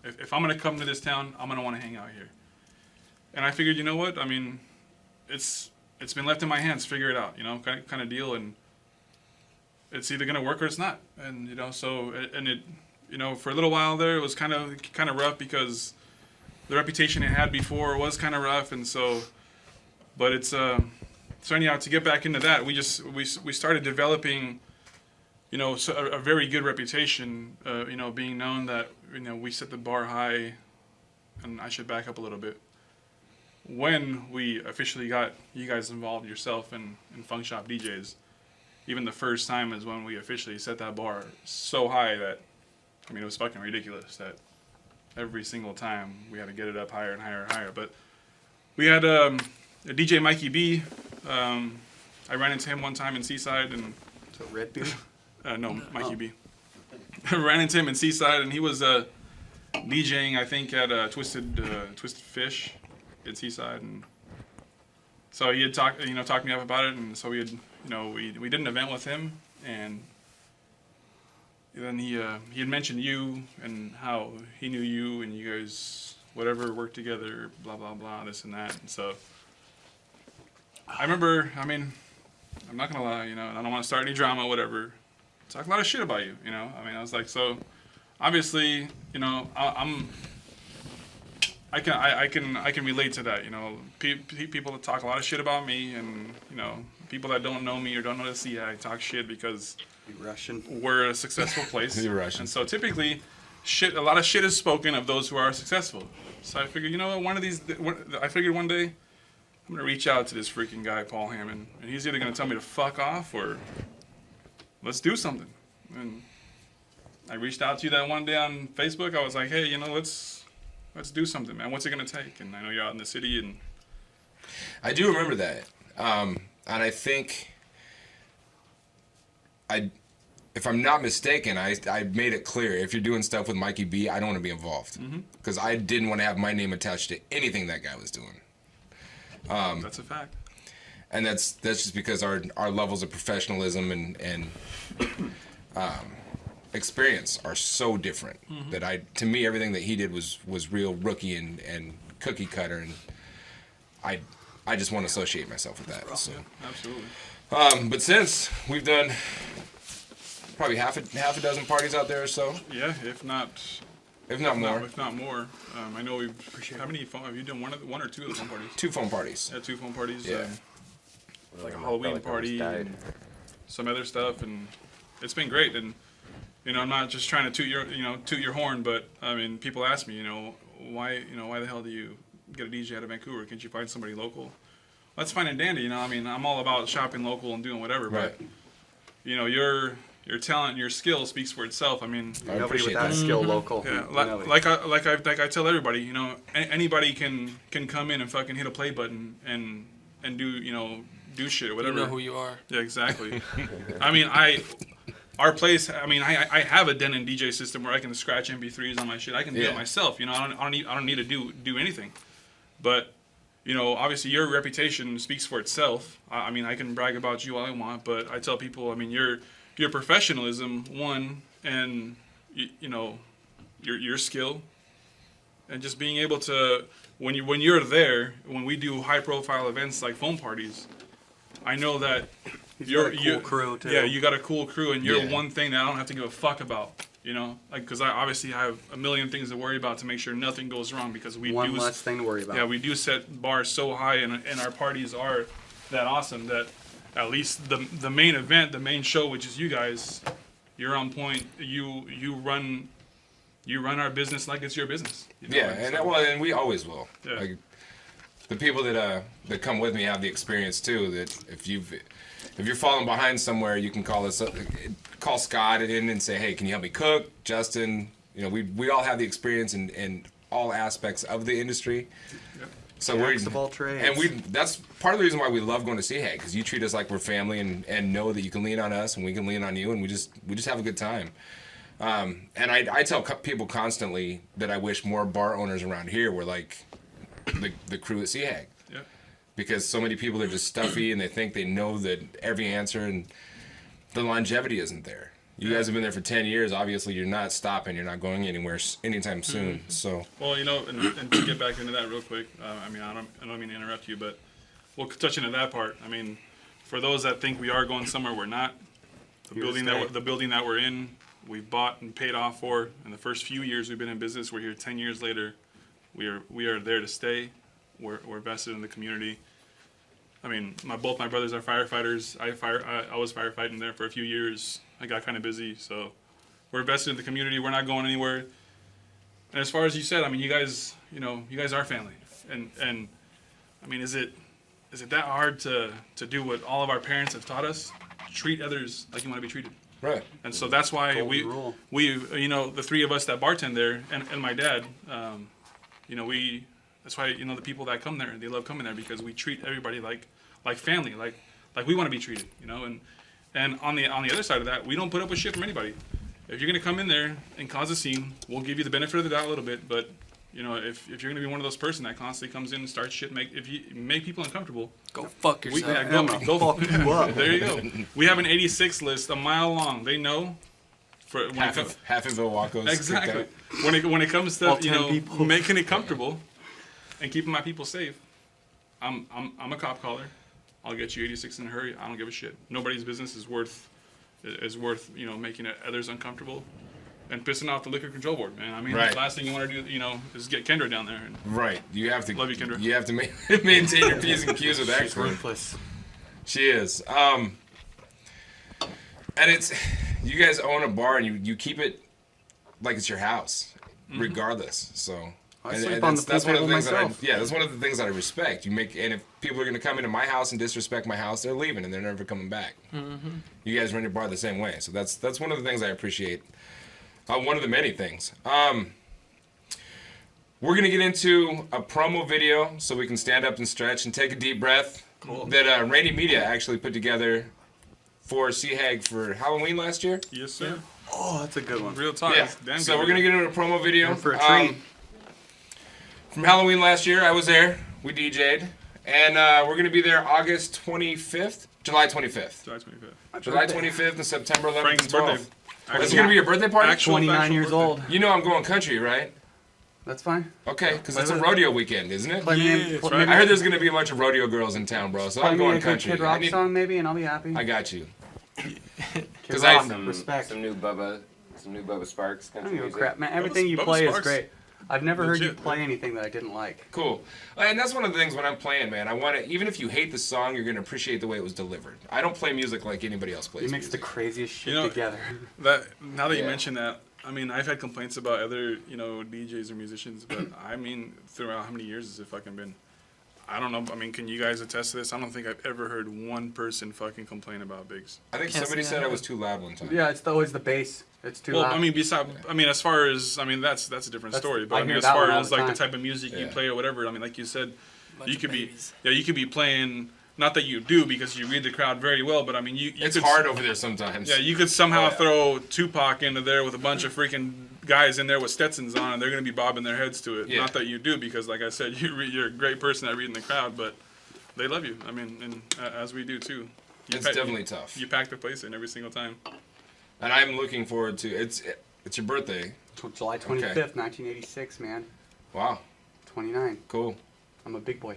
If I'm gonna come to this town, I'm gonna want to hang out here. And I figured, you know what? I mean, it's been left in my hands. Figure it out, kind of deal. And it's either gonna work or it's not. And so it, for a little while there, it was kind of rough because the reputation it had before was kind of rough, and so. But it's so anyhow, to get back into that, we started developing, a very good reputation. Being known that we set the bar high, and I should back up a little bit. When we officially got you guys involved, yourself and Funkshop DJs, even the first time is when we officially set that bar so high that, it was fucking ridiculous that every single time we had to get it up higher and higher and higher. But we had DJ Mikey B. I ran into him one time in Seaside, and So Redbeard? no, Mikey B. Ran into him in Seaside, and he was DJing, I think, at Twisted Fish in Seaside, and so he had talked me up about it, and so we had we did an event with him, and then he had mentioned you and how he knew you and you guys worked together, blah blah blah, this and that, and so. I remember, I'm not gonna lie, I don't want to start any drama, whatever. Talk a lot of shit about you, I was like, so, obviously, I can relate to that, people that talk a lot of shit about me, and people that don't know me or don't know the SeaHag talk shit because Russian. we're a successful place. You're Russian. And so typically, a lot of shit is spoken of those who are successful. So I figured, I figured one day, I'm gonna reach out to this freaking guy, Paul Hammond, and he's either gonna tell me to fuck off or let's do something. And I reached out to you that one day on Facebook. I was like, hey, let's do something, man. What's it gonna take? And I know you're out in the city, and I do remember that, and I think if I'm not mistaken, I made it clear, if you're doing stuff with Mikey B, I don't want to be involved because I didn't want to have my name attached to anything that guy was doing. that's a fact. And that's just because our levels of professionalism and experience are so different that to me everything that he did was real rookie and cookie cutter, and I just want to associate myself with that. So. Absolutely. But since we've done probably half a dozen parties out there or so. Yeah, if not more. If not more. I know we've. How many phone have you done? One or two of the phone parties? 2 phone parties. Yeah, 2 phone parties. Yeah. like a I Halloween felt like I almost party, died. and some other stuff, and it's been great. And I'm not just trying to toot your horn, but I mean, people ask me, why the hell do you get a DJ out of Vancouver? Can't you find somebody local? That's fine and dandy, I mean, I'm all about shopping local and doing whatever, Right. but your talent, your skill speaks for itself. I mean, I Nobody appreciate with that that. skill local. yeah, Really. like I tell everybody, anybody can come in and fucking hit a play button and do shit or You whatever. know who you are. Yeah, exactly. I mean, our place. I mean, I have a Denon DJ system where I can scratch MP3s on my shit. I can do Yeah. it myself. I don't need to do anything. But obviously your reputation speaks for itself. I mean, I can brag about you all I want, but I tell people, I mean, your professionalism, one, and your skill, and just being able to when you're there, when we do high profile events like foam parties, I know that You're a cool crew too. yeah, you got a cool crew, and you're Yeah. one thing that I don't have to give a fuck about. Because I obviously have a million things to worry about to make sure nothing goes wrong, because we One do less thing to worry about. yeah, we do set bars so high, and our parties are that awesome that at least the main event, the main show, which is you guys, you're on point. You run our business like it's your business. Yeah, and we always will. Yeah. Like, the people that come with me have the experience too. That if you're falling behind somewhere, you can call Scott in and say, hey, can you help me cook? Justin, we all have the experience in all aspects of the industry. Yep. So Jacks of all trades. and that's part of the reason why we love going to SeaHag, because you treat us like we're family and know that you can lean on us and we can lean on you, and we just have a good time. And I tell people constantly that I wish more bar owners around here were like the crew at SeaHag. Yep. Because so many people are just stuffy and they think they know that every answer, and the longevity isn't there. You guys have been there for 10 years. Obviously, you're not stopping. You're not going anywhere anytime soon. So, Well, and to get back into that real quick, I mean, I don't mean to interrupt you, but we'll touch into that part. I mean, for those that think we are going somewhere, we're not. The building that we're in, we bought and paid off for. In the first few years we've been in business, we're here 10 years later. We are there to stay. We're vested in the community. I mean, both my brothers are firefighters. I was firefighting there for a few years. I got kind of busy, so we're vested in the community. We're not going anywhere. And as far as you said, I mean, you guys are family. And I mean, is it that hard to do what all of our parents have taught us? Treat others like you want to be treated. right. And so that's why Golden rule. we the three of us that bartend there, and my dad, that's why the people that come there, they love coming there, because we treat everybody like family, like we want to be treated, And on the other side of that, we don't put up with shit from anybody. If you're gonna come in there and cause a scene, we'll give you the benefit of the doubt a little bit, but if you're gonna be one of those person that constantly comes in and starts shit, if you make people uncomfortable, Go fuck yourself. go fuck you up. there you go. We have an 86 list a mile long. They know. For when Half of Ilwaco's exactly. kicked out. When it comes to All 10 people. making it comfortable and keeping my people safe, I'm a cop caller. I'll get you 86 in a hurry. I don't give a shit. Nobody's business is worth making others uncomfortable and pissing off the liquor control board, man. I mean, Right. the last thing you want to do, is get Kendra down there. And Right. You have to. Love you, Kendra. You have to maintain your P's and Q's with that She's crew. ruthless. She is. And it's, you guys own a bar and you keep it like it's your house, regardless. So. I And sleep on the pool that's one of the table things myself. that's one of the things that I respect. And if people are going to come into my house and disrespect my house, they're leaving and they're never coming back. You guys run your bar the same way, so that's one of the things I appreciate. One of the many things. We're going to get into a promo video so we can stand up and stretch and take a deep breath. Cool. That Rainey Media actually put together for SeaHag for Halloween last year. yes, sir. Oh, that's a good one. Real talk. Yeah. Damn So good. we're going to get into a promo video. In for a treat. From Halloween last year, I was there. We DJ'd. And we're going to be there August 25th? July 25th. July 25th. July 25th and September 11th Frank's and 12th. birthday. That's going to be your birthday party? Actual 29 years birthday. old. You know I'm going country, right? That's fine. Okay, because it's a rodeo weekend, isn't it? Play me, that's play right. I heard there's going to be a bunch of rodeo girls in town, bro, so play I'm me a going good country. Kid Rock song maybe, and I'll be happy. I got you. Kid 'cause Rock, I- respect. Some new Bubba Sparks I country don't give a music. crap, man. Everything you Bubba play is Sparks. great. I've never heard you Legit, play anything that I didn't like. Cool. And that's one of the things when I'm playing, man. I want to, even if you hate the song, you're going to appreciate the way it was delivered. I don't play music like anybody else plays You mix the music. craziest shit You know, together. Now that you Yeah. mention that, I mean, I've had complaints about other, DJs or musicians, but I mean, throughout how many years has it fucking been? I don't know. I mean, can you guys attest to this? I don't think I've ever heard one person fucking complain about Biggz. I think Can't somebody say said I I was too loud one time. Yeah, it's always the bass. It's too Well, loud. I mean, as far as, that's a different That's- story. But I I mean, hear as that far one all as the like the time. type of music you Yeah. play or whatever, I mean, like you said, Bunch you of could babies. you could be playing. Not that you do because you read the crowd very well, but I mean, you It's could, hard over there sometimes. Yeah, you could somehow Oh, yeah. throw Tupac into there with a bunch of freaking guys in there with Stetsons on, and they're gonna be bobbing their heads to it. Yeah. Not that you do, because like I said, you're a great person at reading the crowd, but they love you. I mean, and as we do too. It's definitely tough. You pack the place in every single time. And I'm looking forward to it's your birthday. July 25th, 1986, man. Wow, 29. cool. I'm a big boy.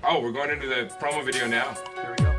Oh, we're going into the promo video now. Here we go.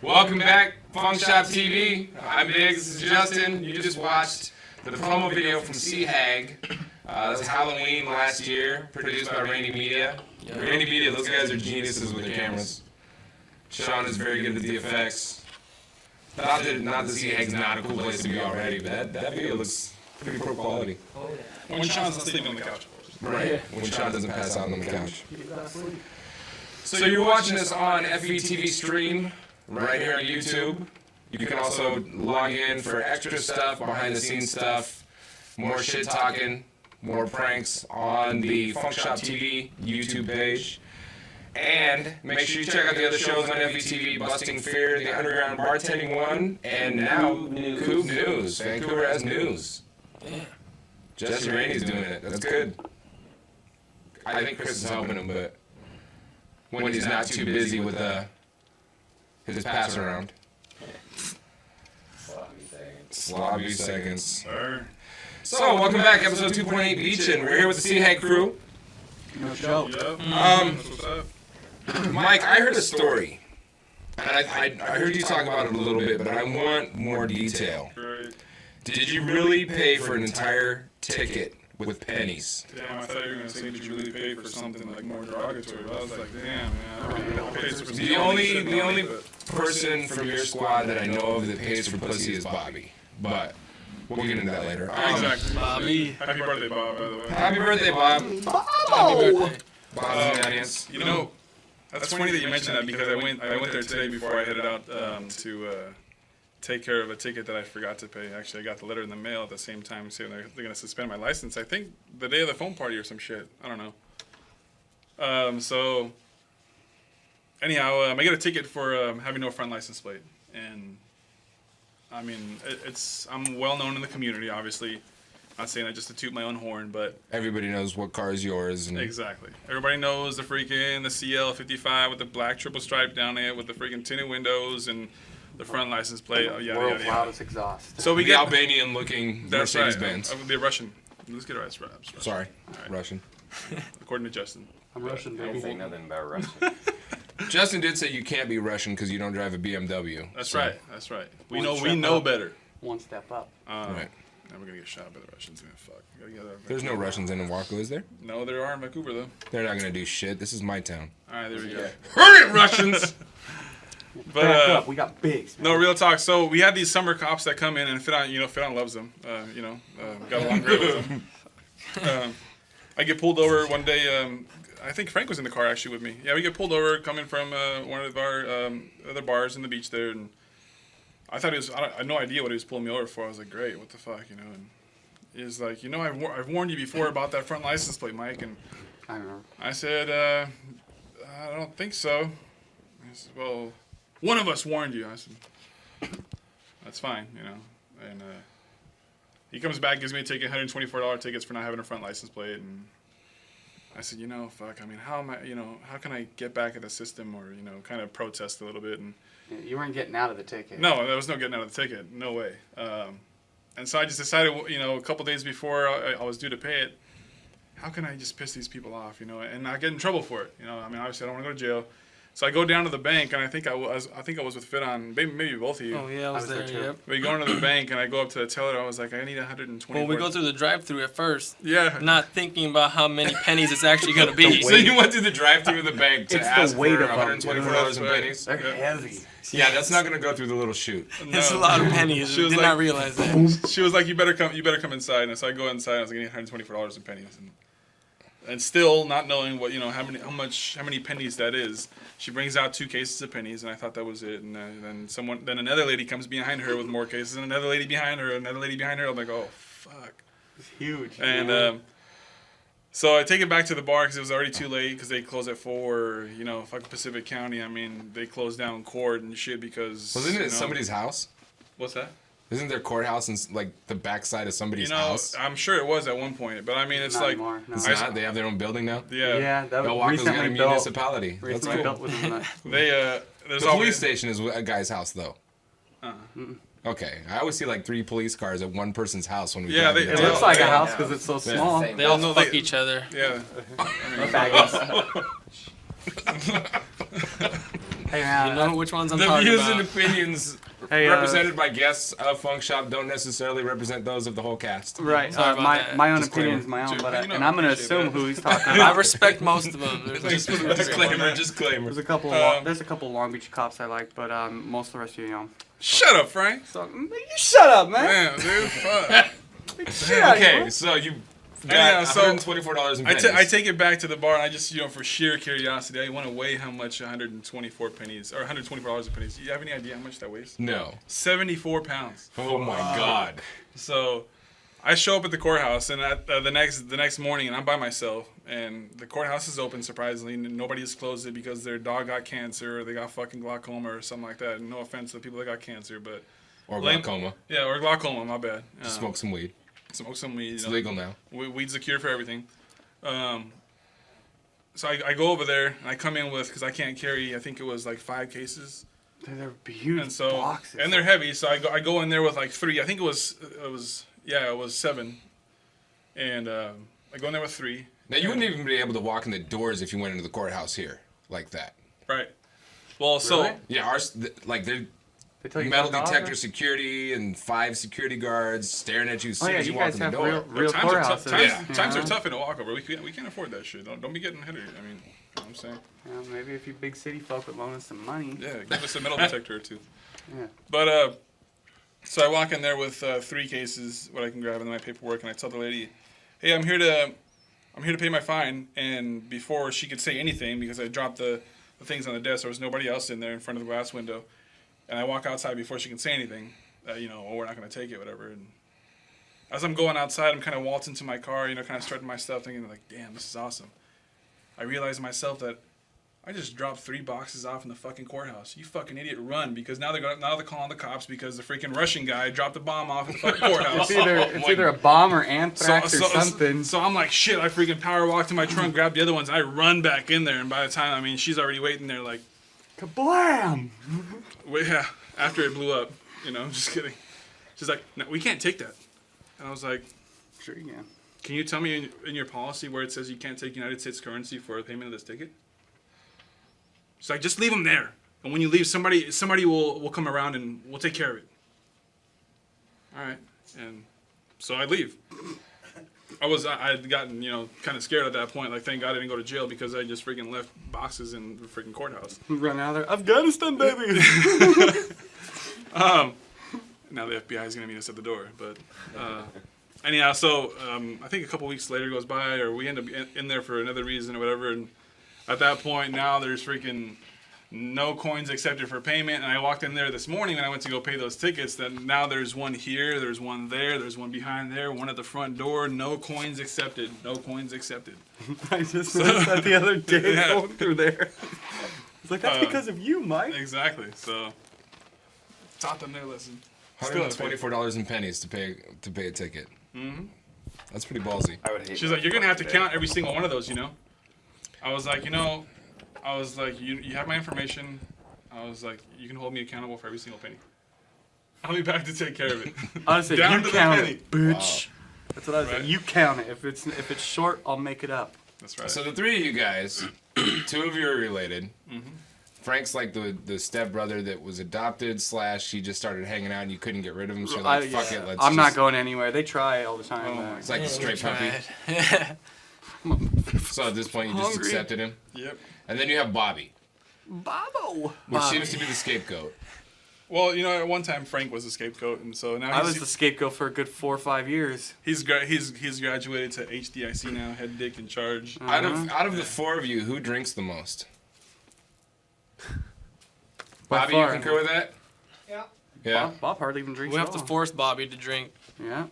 Welcome back, Funkshop TV. I'm Biggz. This is Justin. You just watched the promo video from SeaHag. That was Halloween last year, produced by Rainey Media. Rainey Media, those guys are geniuses with their cameras. Shawn is very good at the effects. Not that SeaHag's not a cool place to be already, but that video looks pretty pro quality. When Sean's not sleeping on the couch. Right, when Shawn doesn't pass out on the couch. So you're watching this on FVTV stream, right here on YouTube. You can also log in for extra stuff, behind the scenes stuff, more shit talking, more pranks on the Funkshop TV YouTube page. And make sure you check out the other shows on FVTV, Busting Fear, The Underground Bartending One, and now Coop News. Vancouver has news. Yeah. Jesse Rainey's doing it. That's good. I think Chris is helping him, but when he's not too busy with his pass around. Slobby seconds. Sir. So, welcome back, episode 2.8 Beach, and we're here with the SeaHag crew. No joke. Yep. Um, That's what's up. Mike, I heard a story, and I heard you talk about it a little bit, but I want more detail. Right. Did you really pay for an entire ticket with pennies? Damn, I thought you were gonna say, did you really pay for something like more derogatory? But I was like, damn, man. I paid for some The only but- person from your squad that I know of that pays for pussy is Bobby, but we'll get into that later. Exactly. Bobby. Happy birthday, Bob, by the way. Happy birthday, Bob. Happy birthday. Bob's in the audience. You know, that's funny that you mentioned that because I went there today before I headed out to take care of a ticket that I forgot to pay. Actually, I got the letter in the mail at the same time saying they're going to suspend my license. I think the day of the phone party or some shit. I don't know. So anyhow, I get a ticket for having no front license plate, and I mean I'm well known in the community. Obviously, not saying that just to toot my own horn, but Everybody knows what car is yours. And exactly. Everybody knows the freaking CL55 with the black triple stripe down it with the freaking tinted windows and the front license plate. Oh, yeah, World's yeah, yeah. loudest exhaust. So we the get Albanian-looking that's right. Mercedes-Benz. The Russian. Let's get it right. Russian. Sorry, Alright. Russian. According to Justin. I'm Russian, I didn't say baby. nothing about Russian. Justin did say you can't be Russian because you don't drive a BMW. That's so- right. That's right. We One know. step We know up. better. One step up. Right. Now we're gonna get shot by the Russians. Man, fuck. We gotta get out of There's no Vancouver. Russians in Oahu, is there? No, there are in Vancouver though. They're not gonna do shit. This is my town. All right, there we go. Hurry it, Russians! But Back up. We got Biggz. no, real talk. So we had these summer cops that come in, and Fidon loves them. Got along great with them. I get pulled over one day. I think Frank was in the car actually with me. Yeah, we get pulled over coming from one of our other bars in the beach there, and I thought I had no idea what he was pulling me over for. I was like, great, what the fuck, And he's like, I've warned you before about that front license plate, Mike, and I remember. I said, I don't think so. He said, well, one of us warned you. I said, that's fine, And he comes back, gives me a ticket, $124 tickets for not having a front license plate. And I said, fuck, I mean, how am I, how can I get back at the system or, kind of protest a little bit? And You weren't getting out of the ticket. no, there was no getting out of the ticket. No way. And so I just decided, a couple days before I was due to pay it, how can I just piss these people off, and not get in trouble for it? I mean, obviously I don't want to go to jail. So I go down to the bank, and I think I was with Fidon, maybe both of you. Oh yeah, I was there. too. Yep. We go into the bank, and I go up to the teller. I was like, I need 124. Well, we go through the drive-through at first, Yeah. not thinking about how many pennies it's actually gonna be. So you went through the drive-thru of the bank to It's the ask weight for of them, $124 in dude. pennies? They're Yeah. heavy. Yeah, that's not gonna go through the little chute. It's a lot of pennies. She was Did like- not realize that. She was like, you better come inside. And so I go inside. I was like, I need $124 in pennies. And still not knowing what how many pennies that is, she brings out 2 cases of pennies, and I thought that was it. And then another lady comes behind her with more cases, and another lady behind her, another lady behind her. I'm like, oh fuck. It's huge. And so I take it back to the bar because it was already too late because they close at 4. Fuck Pacific County. I mean, they closed down court and shit because. Wasn't it somebody's house? What's that? Isn't their courthouse in like the backside of somebody's house? I'm sure it was at one point, but I mean, it's Not like, anymore, no. It's not. They have their own building now. yeah, Yeah, that was Milwaukee's got a recently built. municipality. That's Recently cool. built within the. they there's The always police station is a guy's house, though. Okay, I always see like 3 police cars at one person's house when we. Yeah, drive they- in It town. looks like a Yeah. house because it's so small. Same. They all no, fuck they- each other. yeah. Faggots. Hey man, You know which ones I'm The talking views about. and opinions Hey, represented by guests of Funkshop don't necessarily represent those of the whole cast. right. Sorry about my that. my own Disclaimer. opinion is my own, Dude, but you know and I I'm gonna appreciate assume that. who he's talking I about. respect most of them. There's like, Disclaimer. There's a couple. There's a couple Long Beach cops I like, but most of the rest of you, Shut up, Frank. So you shut up, man. Man, dude, fuck. Shit out of Okay, you. so you Yeah, got so $124 in I pennies. take it back to the bar, and I just, for sheer curiosity, I want to weigh how much 124 pennies, or $124 in pennies. Do you have any idea how much that weighs? No. 74 pounds. Oh my God. So I show up at the courthouse, and the next morning, and I'm by myself, and the courthouse is open, surprisingly, and nobody has closed it because their dog got cancer, or they got fucking glaucoma, or something like that. And no offense to the people that got cancer, but... Or glaucoma. Yeah, or glaucoma, my bad. Smoke some weed. Smoke some weed. It's legal now. Weed's the cure for everything. So I go over there, and I come in with, because I can't carry, I think it was like 5 cases. They're huge And so, boxes. and they're heavy, so I go in there with like 3. I think it was 7. And I go in there with 3. Now, you wouldn't even be able to walk in the doors if you went into the courthouse here like that. Right. Well, so... Really? Yeah, ours, they're They tell you metal $10? detector security and 5 security guards staring at you as Oh soon yeah, as you you walk guys in the have door. real times courthouses. times are tough in a walkover. We can't afford that shit. Don't be getting hit. I mean, you know what I'm saying? Yeah, maybe if you big city folk would loan us some money. Yeah, give us a metal detector or 2. Yeah. But so I walk in there with 3 cases, what I can grab in my paperwork, and I tell the lady, "Hey, I'm here to pay my fine." And before she could say anything, because I dropped the things on the desk, there was nobody else in there in front of the glass window, and I walk outside before she can say anything. We're not gonna take it, whatever. And as I'm going outside, I'm kind of waltzing to my car, kind of starting my stuff, thinking like, "Damn, this is awesome." I realize myself that I just dropped 3 boxes off in the fucking courthouse. You fucking idiot, run, because now they're calling the cops because the freaking Russian guy dropped the bomb off at the fucking courthouse. It's either a bomb or anthrax or something. So I'm like, shit, I freaking power walk to my trunk, grab the other ones, I run back in there, and by the time, she's already waiting there like, Kablam! yeah, after it blew up, just kidding. She's like, "No, we can't take that." And I was like, Sure you can. "Can you tell me in your policy where it says you can't take United States currency for the payment of this ticket?" She's like, "Just leave them there, and when you leave, somebody will come around and we'll take care of it." All right, and so I leave. I had gotten kind of scared at that point. Like, thank God I didn't go to jail because I just freaking left boxes in the freaking courthouse. Run out of there. Afghanistan, baby! Now the FBI is gonna meet us at the door, but anyhow, so I think a couple weeks later goes by, or we end up in there for another reason or whatever, and at that point now there's freaking no coins accepted for payment. And I walked in there this morning when I went to go pay those tickets. Then now there's one here, there's one there, there's one behind there, one at the front door. No coins accepted. No coins accepted. I just noticed that the other day Yeah. going through there. It's like, that's because of you, Mike. Exactly. So taught them their lesson. Still $124 in pennies to pay a ticket. Mm-hmm. That's pretty ballsy. I would hate She's like, "You're gonna have to count every single one of those, I was like, you have my information. I was like, you can hold me accountable for every single penny. I'll be back to take care of it. Honestly, Down you to the count penny. it, bitch. That's what I was Right. saying. You count it. If it's short, I'll make it up. That's right. So the 3 of you guys, 2 of you are related. Mm-hmm. Frank's like the stepbrother that was adopted / he just started hanging out and you couldn't get rid of him. So you're like, fuck it, let's I'm not just- going anywhere. They try all the time. Oh my It's like the straight puppy. Yeah. So at this point, you just Hungry. accepted him. Yep. And then you have Bobby, Bobbo. which seems to be the scapegoat. Well, at one time Frank was the scapegoat, and so now I was the scapegoat for a good 4 or 5 years. he's graduated to HDIC now, head dick in charge. Out of the 4 of you, who drinks the most? By Bobby, you far. concur with that? Yeah. Yeah. Bob hardly even drinks We at have to all. force Bobby to drink. Yeah.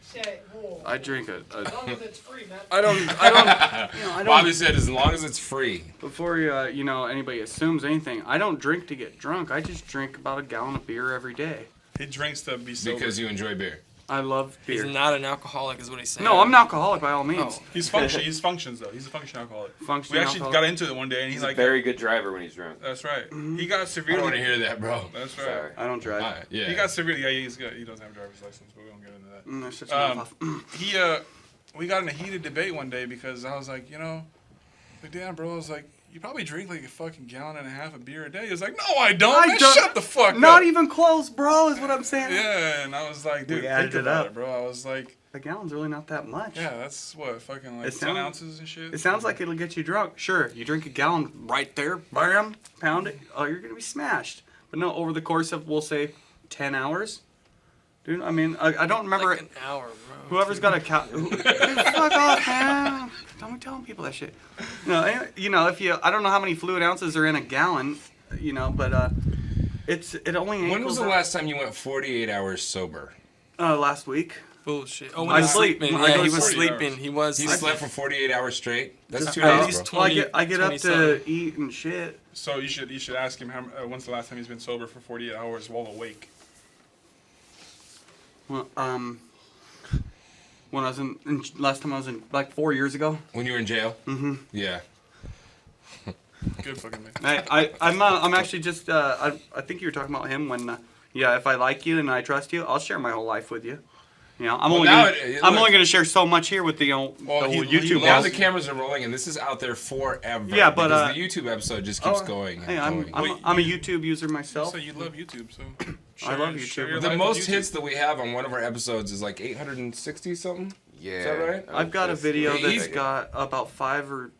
Say, whoa. I drink it. As long as it's free, man. I don't. Bobby said, as long as it's free. Before anybody assumes anything, I don't drink to get drunk. I just drink about a gallon of beer every day. He drinks to be sober. Because you enjoy beer. I love He's beer. not an alcoholic, is what he's saying. No, I'm an alcoholic by all means. Oh. He functions though. He's a functioning alcoholic. Functioning We actually alcoholic. got into it one day, and He's he's a like, very good driver when he's drunk. "That's right." He got I don't severely. want to hear that, bro. That's right. Sorry. I don't drive. Yeah. He got severely. Yeah, he's good. He doesn't have a driver's license, but we won't get into that. That's such an off. We got in a heated debate one day because I was like, damn, bro. I was like, you probably drink like a fucking gallon and a half of beer a day. He was like, no, I don't. Man, shut the fuck Not up. even close, bro, is what I'm saying. Yeah, and I was like, dude, We added think it about up. it, bro. I was like, A gallon's really not that much. yeah, that's what, fucking like It 10 sound- ounces and shit. It sounds like it'll get you drunk. Sure, you drink a gallon right there, bam, pound it. Oh, you're gonna be smashed. But no, over the course of, we'll say, 10 hours. Dude, I mean, I don't remember. Like an hour, bro. Whoever's got a cow. Dude, fuck off, man. Don't be telling people that shit. No, anyway, I don't know how many fluid ounces are in a gallon, but it only. When was equals the out- last time you went 48 hours sober? Last week. Bullshit. Oh, when I he was sleep. sleeping. I Yeah, go he to was sleep. sleeping. He was. He slept for 48 hours straight. That's 2 At days, least bro. Well, 20. I get up 20 to something. eat and shit. So you should ask him when's the last time he's been sober for 48 hours while awake. Well, when I was last time I was in like 4 years ago. When you were in jail? Mm-hmm. Yeah. Good fucking man. I'm actually just I think you were talking about him when if I like you and I trust you, I'll share my whole life with you. You know, I'm Well, only now gonna, it- I'm look- only going to share so much here with the, Well, the he- YouTube. Now guys. the cameras are rolling, and this is out there forever. Yeah, but, because the YouTube episode just keeps going. And Hey, I'm going. a YouTube user myself. So you love YouTube, so I love share YouTube. your The life most with YouTube. hits that we have on one of our episodes is like 860 something. Yeah. Is that right? I've got a video Hey, that's he's- got about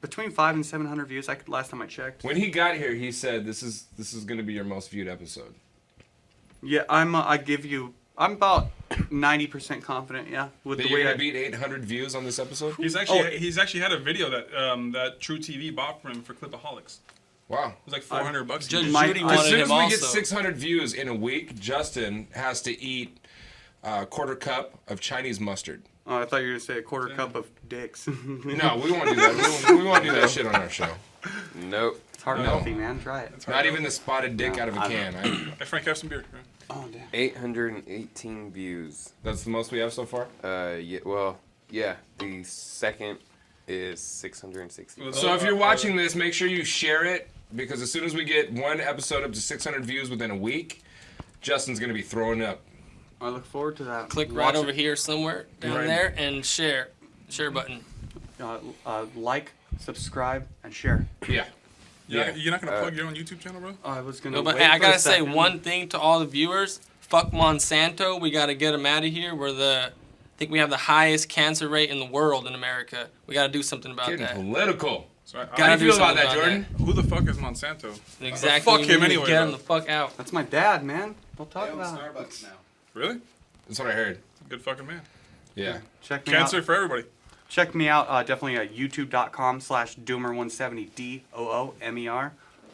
between 500 and 700 views. Last time I checked. When he got here, he said, "This is going to be your most viewed episode." Yeah, I'm about 90% confident. Yeah, with That the you're way going I to beat 800 views on this episode. He's actually had a video that True TV bought for him for Clipaholics. Wow. It was like $400. Judge My- Judy as wanted As soon him as we also. get 600 views in a week, Justin has to eat a quarter cup of Chinese mustard. Oh, I thought you were going to say a quarter cup of dicks. No, we won't do that. We won't do that shit on our show. Nope. It's heart No. healthy, man. Try it. Not even the spotted dick out of a can. Hey, Frank, have some beer. Oh, damn. 818 views. That's the most we have so far. Yeah. Well, yeah. The second is 660. Well, So if you're watching this, make sure you share it, because as soon as we get one episode up to 600 views within a week, Justin's going to be throwing up. I look forward to that. Click right Watch over it. here somewhere down Right. there and share. Share button. Like, subscribe, and share. Yeah. You're not gonna plug your own YouTube channel, bro? I was gonna. No, but wait hey, I for a gotta say second. one thing to all the viewers. Fuck Monsanto. We gotta get them out of here. I think we have the highest cancer rate in the world in America. We gotta do something about Getting that. political. So I, How Gotta do you do feel about something that, Jordan? who the fuck is Monsanto? Exactly. Fuck we him need to anyway, Get bro. him the fuck out. That's my dad, man. We'll talk about it. Starbucks now. Really? That's what I heard. Good fucking man. Yeah. Check me Cancer out. for everybody. Check me out. Definitely at youtube.com/doomer170. DOOMER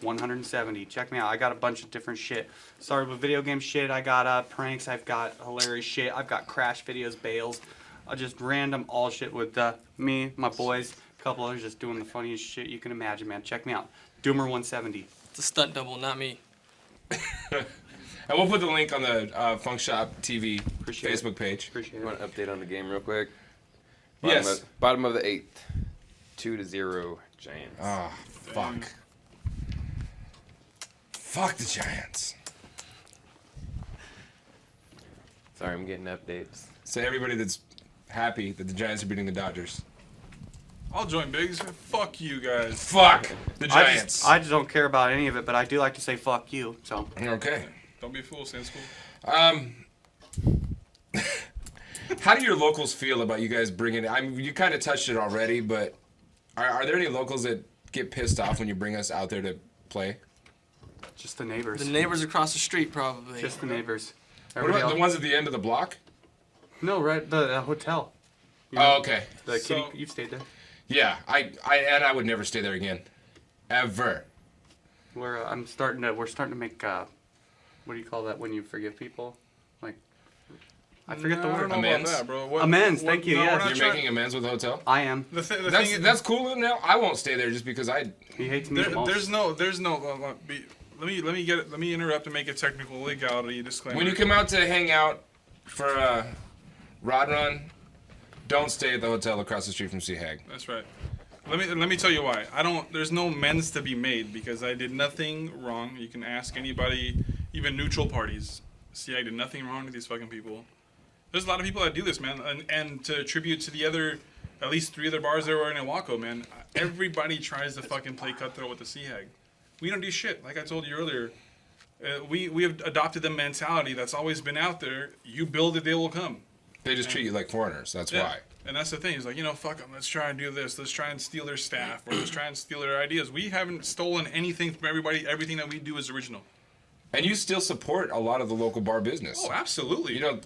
170. Check me out. I got a bunch of different shit. Started with video game shit. I got pranks. I've got hilarious shit. I've got crash videos, bails. Just random all shit with me, my boys, a couple others just doing the funniest shit you can imagine, man. Check me out. Doomer 170. It's a stunt double, not me. And we'll put the link on the Funkshop TV Appreciate Facebook page. Appreciate You it. want an update on the game real quick? Yes. Bottom of the 8th. 2-0 Giants. Ah, fuck. Fuck the Giants. Sorry, I'm getting updates. So everybody that's happy that the Giants are beating the Dodgers. I'll join Biggz. Fuck you guys. Fuck the Giants. I just don't care about any of it, but I do like to say fuck you. So Okay. Don't be a fool. Stay in school. How do your locals feel about you guys bringing? I mean, you kind of touched it already, but are there any locals that get pissed off when you bring us out there to play? just the neighbors. The neighbors across the street, probably. Just the neighbors. What Everybody about the else- ones at the end of the block? No, right. The hotel. You Oh, know, okay. The So- kitty, you've stayed there. Yeah, I would never stay there again, ever. We're starting to make what do you call that when you forgive people? Like I forget the I word. don't know Amends? about that, bro. What, Amends, thank you, No, yes. we're not You're trying- making amends with the hotel. I am. The thing is, That's cool now. I won't stay there just because He hates me the most. there's no. Let me interrupt and make a technical legality disclaimer. When you come out to hang out for a rod run, don't stay at the hotel across the street from SeaHag. That's right. Let me tell you why. There's no amends to be made because I did nothing wrong. You can ask anybody, even neutral parties. See, I did nothing wrong to these fucking people. There's a lot of people that do this, man. And to attribute to the other, at least 3 other bars that were in Iwako, man. Everybody tries to fucking play cutthroat with the SeaHag. We don't do shit. Like I told you earlier, we have adopted the mentality that's always been out there. You build it, they will come. They just treat you like foreigners. That's why. And that's the thing. It's like, fuck them. Let's try and do this. Let's try and steal their staff, or let's try and steal their ideas. We haven't stolen anything from everybody. Everything that we do is original. And you still support a lot of the local bar business. Oh, absolutely. You know,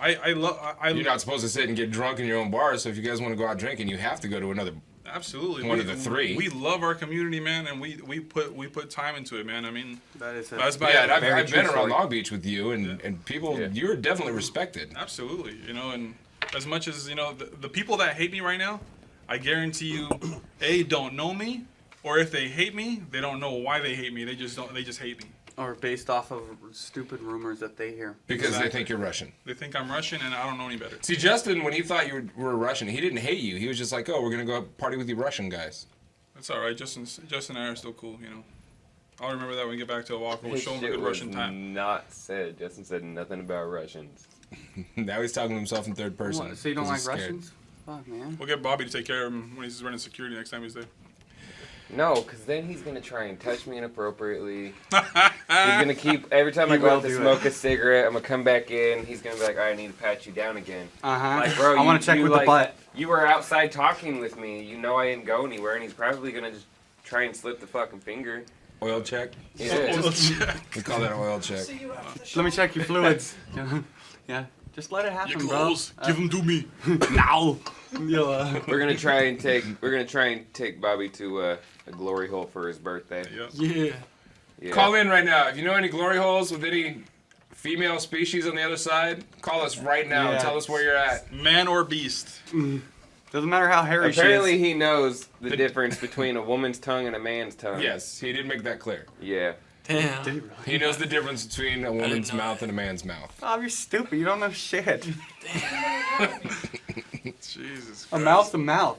I love. you're not supposed to sit and get drunk in your own bar. So if you guys want to go out drinking, you have to go to another. Absolutely. One of the 3. We love our community, man, and we put time into it, man. I mean, That is that's by Yeah, and very I've true been around story. Long Beach with you, and people, Yeah. you're definitely respected. absolutely, and as much as, you know, the people that hate me right now, I guarantee you, A, don't know me, or if they hate me, they don't know why they hate me. They just hate me. Or based off of stupid rumors that they hear. Because they think you're Russian. They think I'm Russian, and I don't know any better. See, Justin, when he thought you were Russian, he didn't hate you. He was just like, oh, we're going to go party with you Russian guys. That's all right. Justin and I are still cool, you know. I'll remember that when we get back to Oahu. We'll His show him a shit good was Russian time. not said. Justin said nothing about Russians. Now he's talking to himself in third person. What, so you don't 'cause like he's scared. Russians? Fuck, man. We'll get Bobby to take care of him when he's running security next time he's there. No, because then he's going to try and touch me inappropriately. He's going to keep, every time I go out to smoke a cigarette, I'm going to come back in. He's going to be like, all right, I need to pat you down again. Uh-huh. Like, bro, I want to check with the butt. You were outside talking with me. You know I didn't go anywhere, and he's probably going to just try and slip the fucking finger. Oil check? Yeah. We call that an oil check. See you after the Let me check your fluids. Yeah. Just let it happen, Your bro. clothes, give them to me. Now. We're gonna try and take Bobby to a glory hole for his birthday. Yeah. Yeah. Call in right now. If you know any glory holes with any female species on the other side, call us right now. Yeah. Tell us where you're at. Man or beast. Doesn't matter how hairy she Apparently is. he knows the difference between a woman's tongue and a man's tongue. Yes, he did make that clear. Yeah. Damn. Did he really? He knows the difference between a woman's know mouth that. and a man's mouth. Oh, you're stupid. You don't know shit. Jesus Christ. A mouth's a mouth.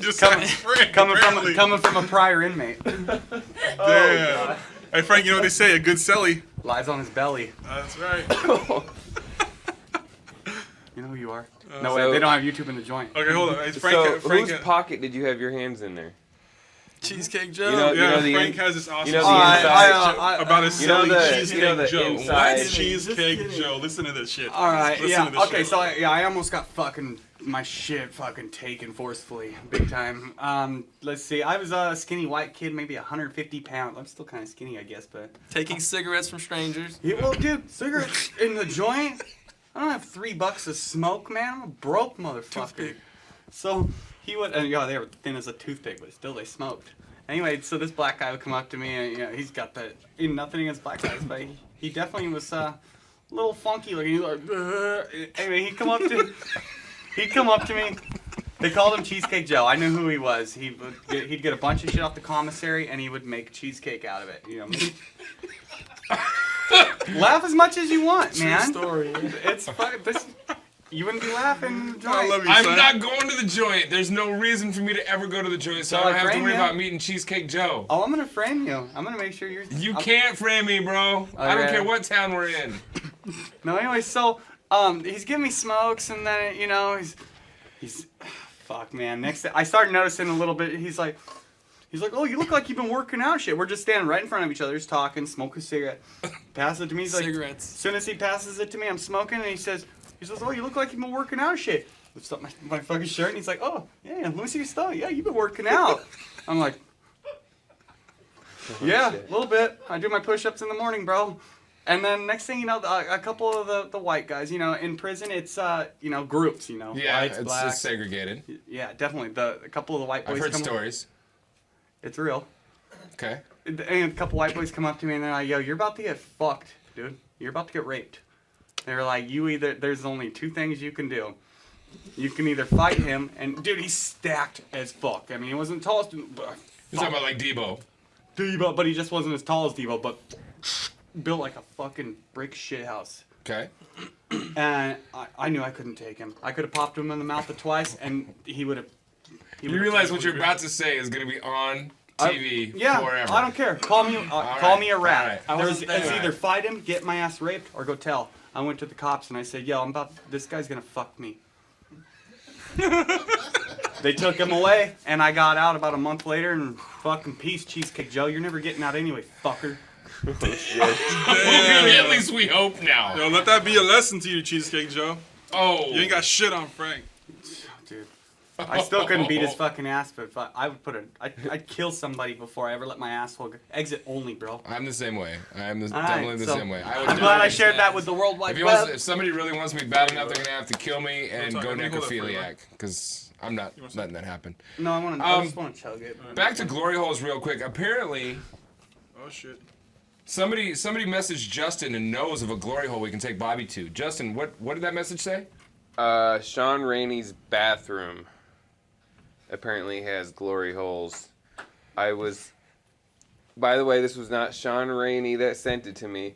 Just Coming- like Frank, Coming apparently. from a prior inmate. Damn. Hey, Frank, you know what they say? A good celly. Lies on his belly. That's right. You know who you are. Uh, No so- way. They don't have YouTube in the joint. Okay, hold on. Hey, Frank, So Frank, whose pocket did you have your hands in there? Cheesecake Joe. You know- yeah, the Frank in- has this awesome you know the story inside- about his you know silly the- Cheesecake you know the Joe. inside- What? Cheesecake Joe. Listen to this shit. All right. Listen Yeah. to this Okay. shit. So I almost got my shit fucking taken forcefully, big time. Let's see. I was a skinny white kid, maybe 150 pounds. I'm still kind of skinny, I guess, but. Taking cigarettes from strangers. Yeah, well, dude, cigarettes in the joint. I don't have $3 to smoke, man. I'm a broke motherfucker. Toothpick. So he would, and yeah, they were thin as a toothpick, but still they smoked. Anyway, so this black guy would come up to me, and you know, he's got the nothing against black guys, but he definitely was a little funky looking. He was like, anyway, he'd come up to me. They called him Cheesecake Joe. I knew who he was. He'd get a bunch of shit off the commissary, and he would make cheesecake out of it. You know. Laugh as much as you want, man. Story. It's fucking this. You wouldn't be laughing. I love you, I'm son. not going to the joint. There's no reason for me to ever go to the joint, so I So don't I have to frame worry you? about meeting Cheesecake Joe. Oh, I'm gonna frame you. I'm gonna make sure you're. You can't frame me, bro. I don't Okay. care what town we're in. No, anyway, so he's giving me smokes, and then you know he's fuck, man. Next, I started noticing a little bit. He's like, oh, you look like you've been working out, shit. We're just standing right in front of each other, just talking, smoke a cigarette. Pass it to me. He's like, Cigarettes. as soon as he passes it to me, I'm smoking, and he says, oh, you look like you've been working out, shit. Lifts up my fucking shirt, and he's like, oh, yeah, let me see your stuff. Yeah, you've been working out. I'm like, yeah, a little bit. I do my push-ups in the morning, bro. And then next thing you know, a couple of the white guys, you know, in prison, it's, you know, groups, you know. Yeah, whites, it's blacks. segregated. Yeah, definitely. A couple of the white boys I've heard come stories. It's real. Okay. And a couple white boys come up to me and they're like, yo, you're about to get fucked, dude. You're about to get raped. They're like, there's only two things you can do. You can either fight him, and dude, he's stacked as fuck. I mean, he wasn't tall as You're talking about like Debo. Debo, but he just wasn't as tall as Debo, but built like a fucking brick shit house. Okay. And I knew I couldn't take him. I could have popped him in the mouth twice, and he would have. You realize what you're about to say is going to be on TV Yeah, forever. I don't care. Call me right, me a rat. all right. It's wasn't there. either fight him, get my ass raped, or go tell. I went to the cops and I said, yo, this guy's gonna fuck me. They took him away, and I got out about a month later, and fucking peace, Cheesecake Joe. You're never getting out anyway, fucker. At least we hope now. Yo, let that be a lesson to you, Cheesecake Joe. Oh. You ain't got shit on Frank. Dude. I still couldn't beat his fucking ass, but I would I'd kill somebody before I ever let my asshole go. Exit only, bro. I'm the same way. I'm All definitely right, the so same way. I would I'm do glad I it. shared that with the World Wide Web. If somebody really wants me bad enough, they're going to have to kill me and Let go me hold that for you, necrophiliac. right? Because I'm not letting that happen. No, I just want to chug it. Back to glory holes real quick. Apparently, Oh shit. Somebody messaged Justin and knows of a glory hole we can take Bobby to. Justin, what did that message say? Shawn Rainey's bathroom apparently has glory holes. By the way, this was not Shawn Rainey that sent it to me,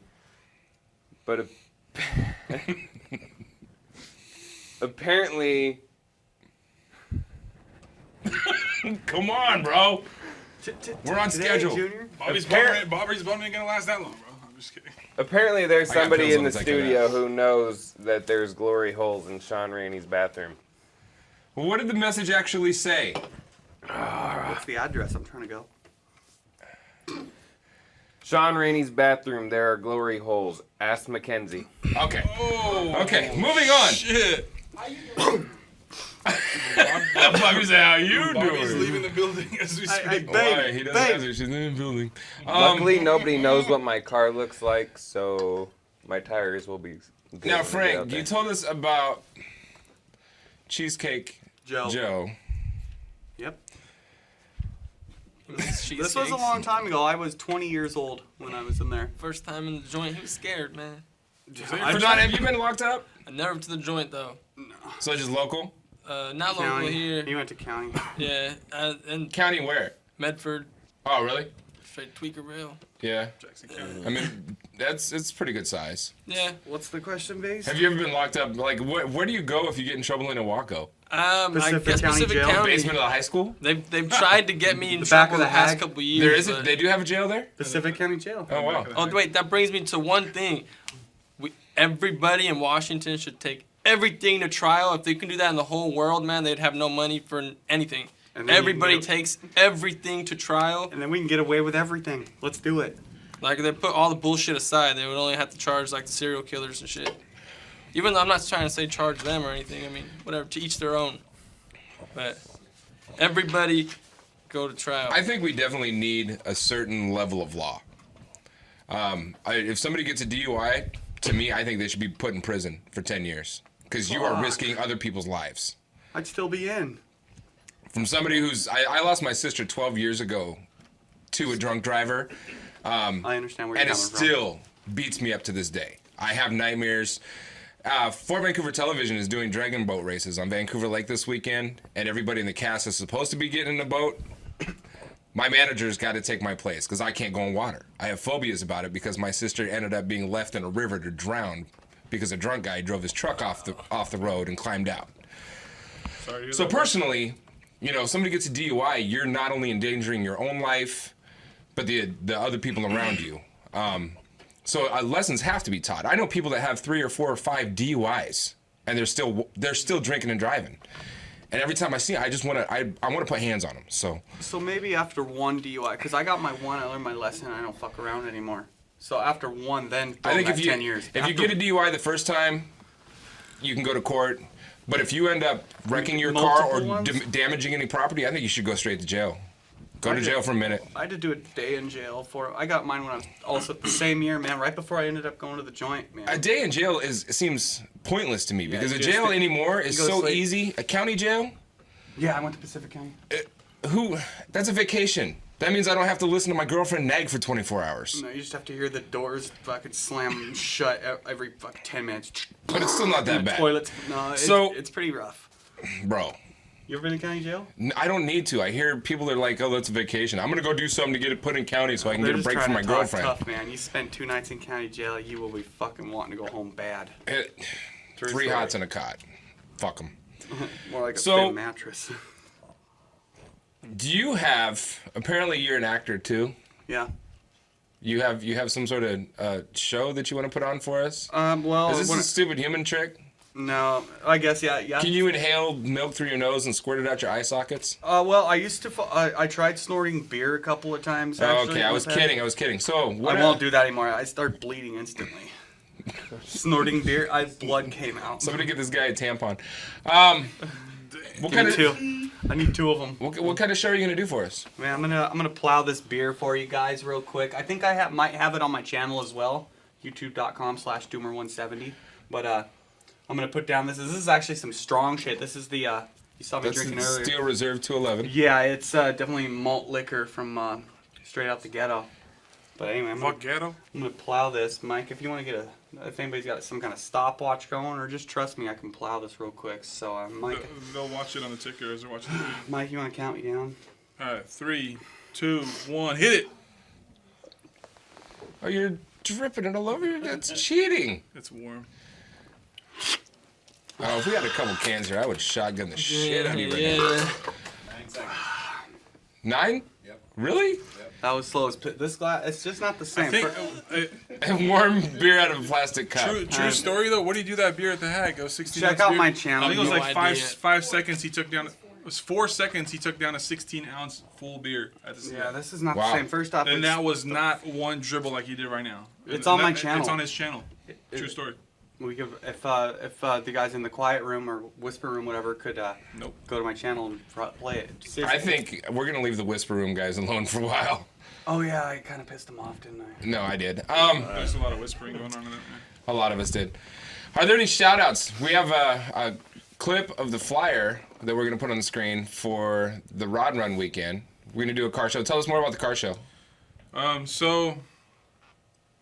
but apparently. Come on, bro. We're on schedule. Junior? Bobby's bum ain't gonna last that long, bro. I'm just kidding. Apparently, there's I got somebody pills in the on the second studio half. who knows that there's glory holes in Shawn Rainey's bathroom. Well, what did the message actually say? What's the address? I'm trying to go. Shawn Rainey's bathroom, there are glory holes. Ask Mackenzie. Okay. Oh. Okay, moving on. Shit. Bobby's how you Bobby's doing? leaving the building as we speak. Why? He doesn't babe. answer. She's in the building. Luckily, nobody knows what my car looks like, so my tires will be. good Now, when I get out Frank, there. you told us about Cheesecake Joe. Yep. This This was a long time ago. I was 20 years old when I was in there. First time in the joint, he was scared, man. For John, have you been locked up? I never to the joint though. So just local? Not local County. here. He went to county. Yeah, and County where? Medford, Oh, really? straight tweaker rail. Yeah. Jackson County. I mean, it's pretty good size. Yeah. What's the question, base? Have you ever been locked up? Like, where do you go if you get in trouble in Owaco? I Pacific guess County Pacific Jail? County. Basement of the high school? They've tried to get me in The back trouble of the the past Hag? couple years. There isn't. but- They do have a jail there? Pacific County Jail. Oh wow. Oh wait, that brings me to one thing. Everybody in Washington should take everything to trial. If they can do that in the whole world, man, they'd have no money for anything. And then Everybody you can takes everything to trial. And then we can get away with everything. Let's do it. Like, they put all the bullshit aside. They would only have to charge, like, the serial killers and shit. Even though I'm not trying to say charge them or anything. I mean, whatever, to each their own. But everybody go to trial. I think we definitely need a certain level of law. If somebody gets a DUI, to me, I think they should be put in prison for 10 years. Because you are Fuck. risking other people's lives. I'd still be in. From somebody who's... I lost my sister 12 years ago to a drunk driver. I understand where you're And it coming from. still beats me up to this day. I have nightmares. Fort Vancouver Television is doing dragon boat races on Vancouver Lake this weekend, and everybody in the cast is supposed to be getting in a boat. My manager's got to take my place because I can't go in water. I have phobias about it because my sister ended up being left in a river to drown because a drunk guy drove his truck off the road and climbed out. Sorry to hear So that. personally, you know, if somebody gets a DUI, you're not only endangering your own life, but the other people around you. So lessons have to be taught. I know people that have 3 or 4 or 5 DUIs, and they're still drinking and driving. And every time I see it, I just want to put hands on them. So maybe after one DUI, because I got my one, I learned my lesson, and I don't fuck around anymore. So after one, then I think back if 10 years. you get a DUI the first time, you can go to court. But if you end up wrecking your car or Multiple ones? damaging any property, I think you should go straight to jail. Go to jail for a minute. I had to do a day in jail for. I got mine when I was also the same year, man. Right before I ended up going to the joint, man. A day in jail seems pointless to me because a just- jail anymore is you go to so sleep. easy. A county jail? Yeah, I went to Pacific County. That's a vacation. That means I don't have to listen to my girlfriend nag for 24 hours. No, you just have to hear the doors fucking slam shut every fucking 10 minutes. But it's still not that The bad. toilets. No, So- it's pretty rough. Bro, You ever been in county jail? I don't need to. I hear people are like, oh, that's a vacation. I'm going to go do something to get it put in county so I can They're get a just break trying from my to talk girlfriend. Tough, man. You spend 2 nights in county jail, you will be fucking wanting to go home bad. True 3 story. hots and a cot. Fuck them. More like a So- thin mattress. Do you have, apparently you're an actor too. Yeah. You have some sort of show that you want to put on for us? Well, Is this a stupid human trick? no, I guess yeah. Can you inhale milk through your nose and squirt it out your eye sockets? Well, I used to. I tried snorting beer a couple of times. Oh, Actually, okay, I was with that. kidding. So what? I won't do that anymore. I start bleeding instantly. Snorting beer, blood came out. Somebody get this guy a tampon. What kind of Two. I need 2 of them. what kind of show are you gonna do for us? Man, I'm gonna plow this beer for you guys real quick. I think I might have it on my channel as well, youtube.com/doomer170. But I'm gonna put down this is actually some strong shit. This is the you saw me That's drinking the earlier. Steel Reserve 211. Yeah, it's definitely malt liquor from straight out the ghetto. But anyway, I'm Vaquero. gonna plow this. Mike, if you want to get if anybody's got some kind of stopwatch going, or just trust me, I can plow this real quick. So, Mike, They'll watch it on the ticker as they're watching the video. Mike, you want to count me down? All right, 3, 2, 1, hit it. Oh, you're dripping it all over you? That's cheating. It's warm. Oh, if we had a couple cans here, I would shotgun the shit out of you right now. 9 seconds. 9? Yep. Really? That was slow as this glass. It's just not the same. I think, And warm beer out of a plastic cup. true story though. What did you do that beer at the Hag? It was 16 Check ounce out beer. my channel. I think it was No like idea. 5 seconds. He took down. It was 4 seconds. He took down a 16-ounce full beer at the Yeah, this is not Wow. the same. First off, and that was not one dribble like he did right now. It's And on my that- channel. It's on his channel. True story. we could, if the guys in the quiet room or whisper room, whatever, could Nope. go to my channel and play it. I Seriously. think we're going to leave the Whisper Room guys alone for a while. Oh yeah, I kind of pissed them off, didn't I? No, I did. There's a lot of whispering going on in that. A lot of us did. Are there any shout-outs? We have a clip of the flyer that we're going to put on the screen for the Rod Run weekend. We're going to do a car show. Tell us more about the car show. So,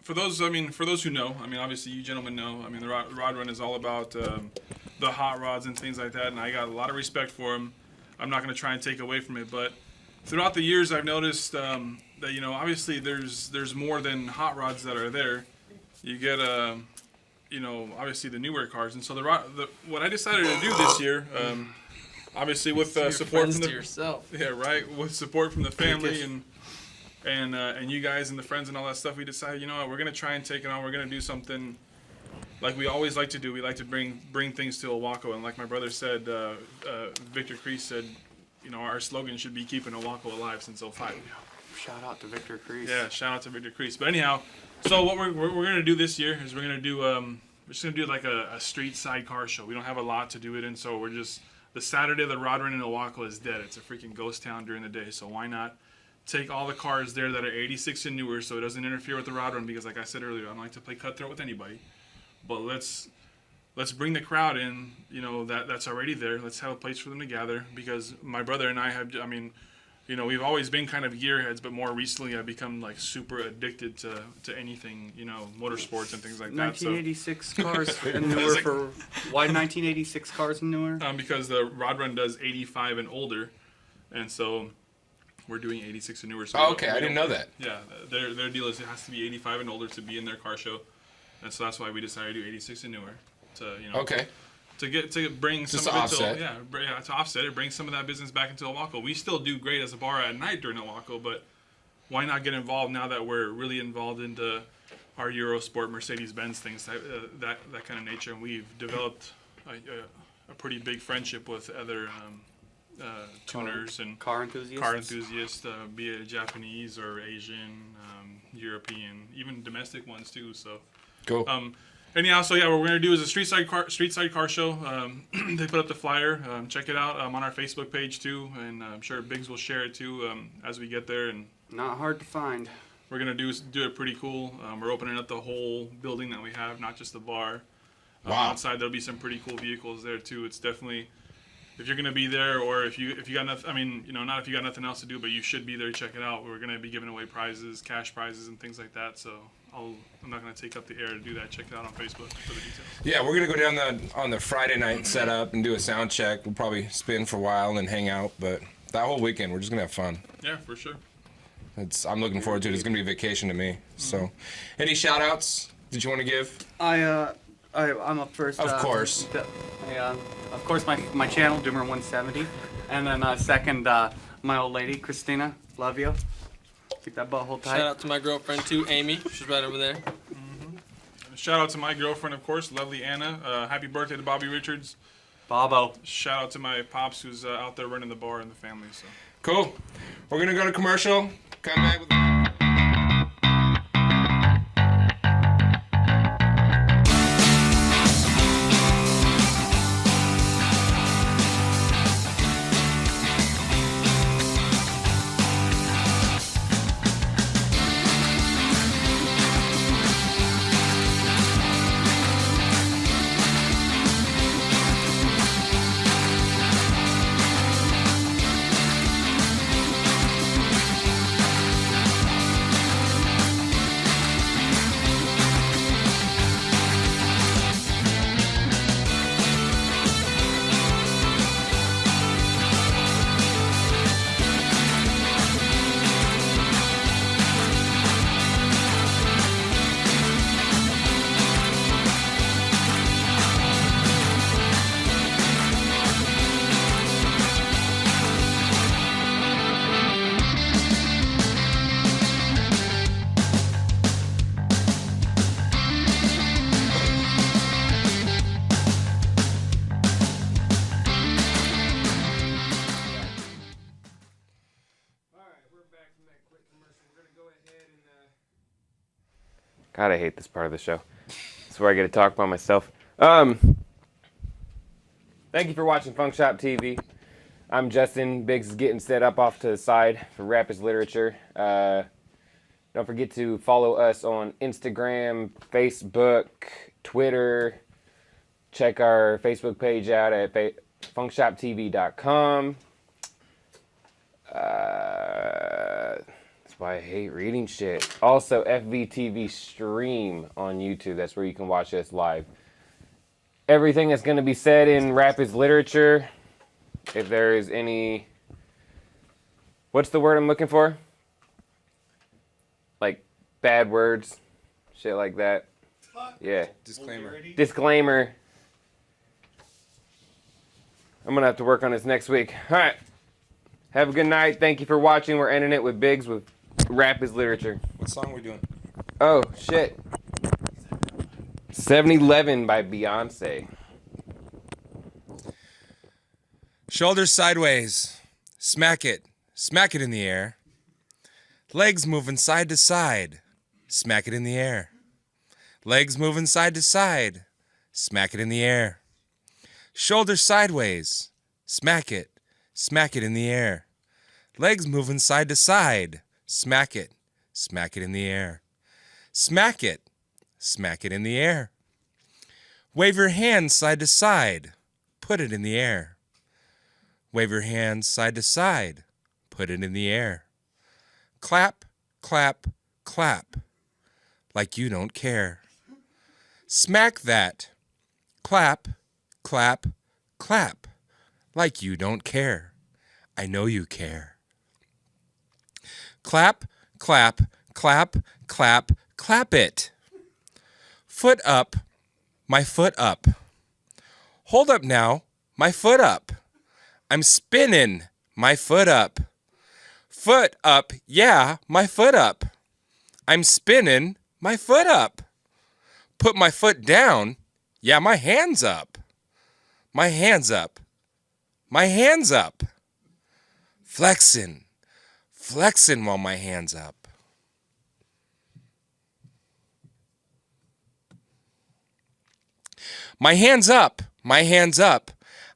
for those who know, obviously you gentlemen know. The Rod Run is all about the hot rods and things like that, and I got a lot of respect for them. I'm not going to try and take away from it, but throughout the years, I've noticed that obviously there's more than hot rods that are there. You get obviously the newer cars, and so what I decided to do this year, obviously with support from the yourself. yeah, right. With support from the family and you guys and the friends and all that stuff, we decided, we're gonna try and take it on. We're gonna do something like we always like to do. We like to bring things to Owaco, and like my brother said, Victor Crease said, our slogan should be keeping Owaco alive since 05. Shout out to Victor Crease. Yeah, shout out to Victor Crease. But anyhow, so what we're gonna do this year is we're just gonna do like a street side car show. We don't have a lot to do it in, so we're just the Saturday the Rod Run in Owaco is dead. It's a freaking ghost town during the day, so why not take all the cars there that are 86 and newer, so it doesn't interfere with the Rod Run, because like I said earlier, I don't like to play cutthroat with anybody. But let's bring the crowd in, that's already there. Let's have a place for them to gather, because my brother and I have, we've always been kind of gearheads, but more recently I've become like super addicted to anything, motorsports and things like that. 1986 cars and newer for why 1986 cars and newer? Because the Rod Run does 85 and older, and so we're doing 86 and newer. So Oh, okay, I didn't know that. Yeah, their deal is it has to be 85 and older to be in their car show, and so that's why we decided to do 86 and newer to Okay. to bring Just some to of offset. it to offset it, bring some of that business back into Owaco. We still do great as a bar at night during Owaco, but why not get involved now that we're really involved into our Eurosport, Mercedes-Benz things, that kind of nature, and we've developed a pretty big friendship with other tuners and Car enthusiasts. be it Japanese or Asian, European, even domestic ones too. So. Cool. Anyhow, so yeah, what we're gonna do is a street side car show. They put up the flyer. Check it out on our Facebook page too, and I'm sure Biggz will share it too as we get there. And Not hard to find. we're gonna do it pretty cool. We're opening up the whole building that we have, not just the bar. Wow. Outside there'll be some pretty cool vehicles there too. It's definitely, if you're gonna be there, or if you got nothing, not if you got nothing else to do, but you should be there. Check it out. We're gonna be giving away prizes, cash prizes, and things like that. So I'm not gonna take up the air to do that. Check it out on Facebook for the details. Yeah, we're going to go down on the Friday night setup and do a sound check. We'll probably spin for a while and hang out, but that whole weekend, we're just going to have fun. Yeah, for sure. I'm looking forward to it. It's going to be a vacation to me. So, any shout-outs did you want to give? I'm up first. Of course. Of course, my channel, Doomer170, and then second, my old lady, Christina. Love you. Keep that butthole tight. Shout out to my girlfriend too, Amy. She's right over there. Shout out to my girlfriend, of course, lovely Anna. Happy birthday to Bobby Richards. Bobo. Shout out to my pops, who's out there running the bar and the family. So. Cool. We're going to go to commercial. Come back with... God, I hate this part of the show. That's where I get to talk by myself. Thank you for watching Funkshop TV. I'm Justin. Biggz is getting set up off to the side for Rap is Literature. Don't forget to follow us on Instagram, Facebook, Twitter. Check our Facebook page out at funkshoptv.com. That's why I hate reading shit. Also, FVTV stream on YouTube. That's where you can watch us live. Everything that's going to be said in Rap is Literature, if there is any... What's the word I'm looking for? Like, bad words. Shit like that. Yeah. Disclaimer. I'm going to have to work on this next week. All right. Have a good night. Thank you for watching. We're ending it with Biggz with Rap is Literature. What song are we doing? Oh, shit. 7-Eleven by Beyonce. Shoulders sideways. Smack it. Smack it in the air. Legs moving side to side. Smack it in the air. Legs moving side to side. Smack it in the air. Shoulders sideways. Smack it. Smack it in the air. Legs moving side to side. Smack it. Smack it in the air. Smack it. Smack it in the air. Wave your hands side to side. Put it in the air. Wave your hands side to side. Put it in the air. Clap, clap, clap. Like you don't care. Smack that. Clap, clap, clap. Like you don't care. I know you care. Clap, clap, clap, clap, clap it. Foot up, my foot up. Hold up now, my foot up. I'm spinning, my foot up. Foot up, yeah, my foot up. I'm spinning, my foot up. Put my foot down, yeah, my hands up. My hands up. My hands up. Flexing. Flexing while my hands up. My hands up. My hands up.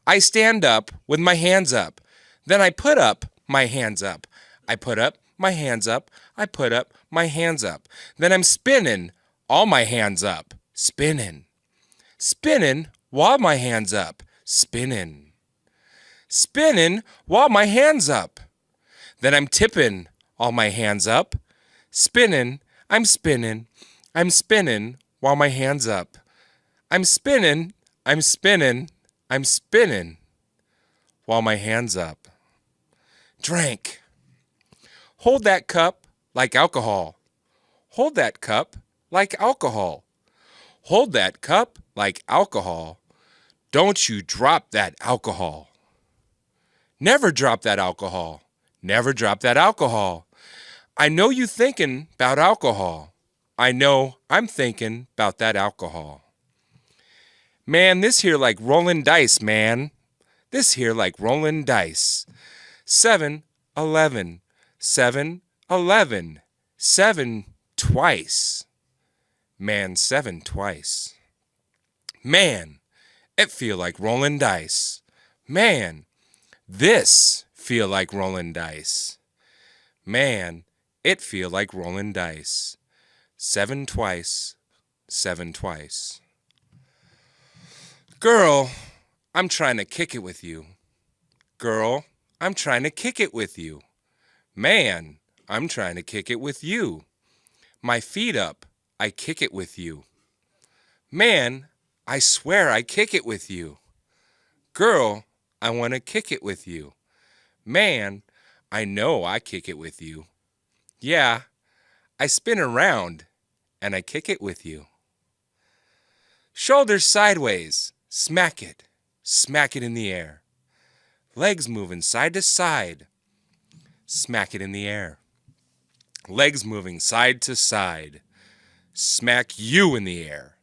I stand up with my hands up. Then I put up my hands up. I put up my hands up. I put up my hands up. Then I'm spinning all my hands up. Spinning. Spinning while my hands up. Spinning. Spinning while my hands up. Then I'm tipping all my hands up. Spinning, I'm spinning. I'm spinning while my hands up. I'm spinning, I'm spinning, I'm spinning while my hands up. Drank. Hold that cup like alcohol. Hold that cup like alcohol. Hold that cup like alcohol. Don't you drop that alcohol. Never drop that alcohol. Never drop that alcohol. I know you thinking about alcohol. I know I'm thinking about that alcohol. Man, this here like rolling dice, man. This here like rolling dice. 7-11. 7-11. 7 twice. Man, 7 twice. Man, it feel like rolling dice. Man, this feel like rolling dice. Man, it feel like rolling dice. 7 twice. 7 twice. Girl, I'm trying to kick it with you. Girl, I'm trying to kick it with you. Man, I'm trying to kick it with you. My feet up, I kick it with you. Man, I swear I kick it with you. Girl, I want to kick it with you. Man, I know I kick it with you. Yeah, I spin around and I kick it with you. Shoulders sideways, smack it in the air. Legs moving side to side, smack it in the air. Legs moving side to side, smack you in the air.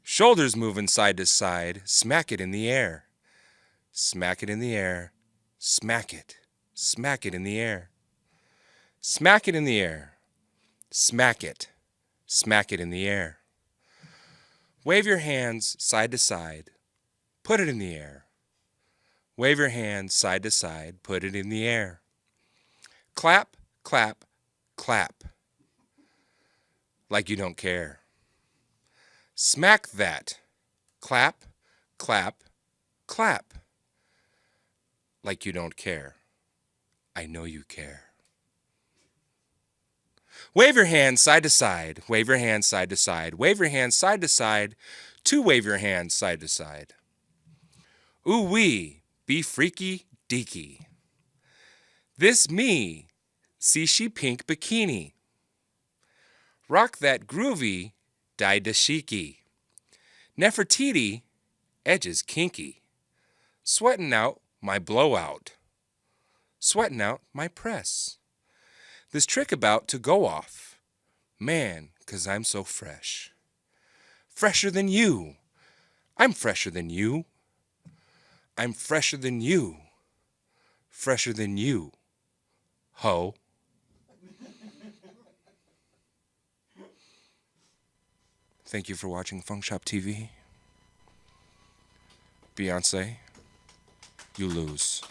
Shoulders moving side to side, smack it in the air. Smack it in the air, smack it in the air. Smack it in the air, smack it smack it in the air. Wave your hands side to side, put it in the air. Wave your hands side to side, put it in the air. Clap, clap, clap, like you don't care. Smack that. Clap, clap, clap, like you don't care. I know you care. Wave your hands side to side, wave your hands side to side, wave your hands side to side, to wave your hands side to side. Ooh wee, be freaky deaky. This me, see she pink bikini. Rock that groovy, dashiki. Nefertiti, edges kinky. Sweating out my blowout. Sweating out my press. This trick about to go off. Man, 'cause I'm so fresh. Fresher than you. I'm fresher than you. I'm fresher than you. Fresher than you. Ho. Thank you for watching Funkshop TV. Beyonce, you lose.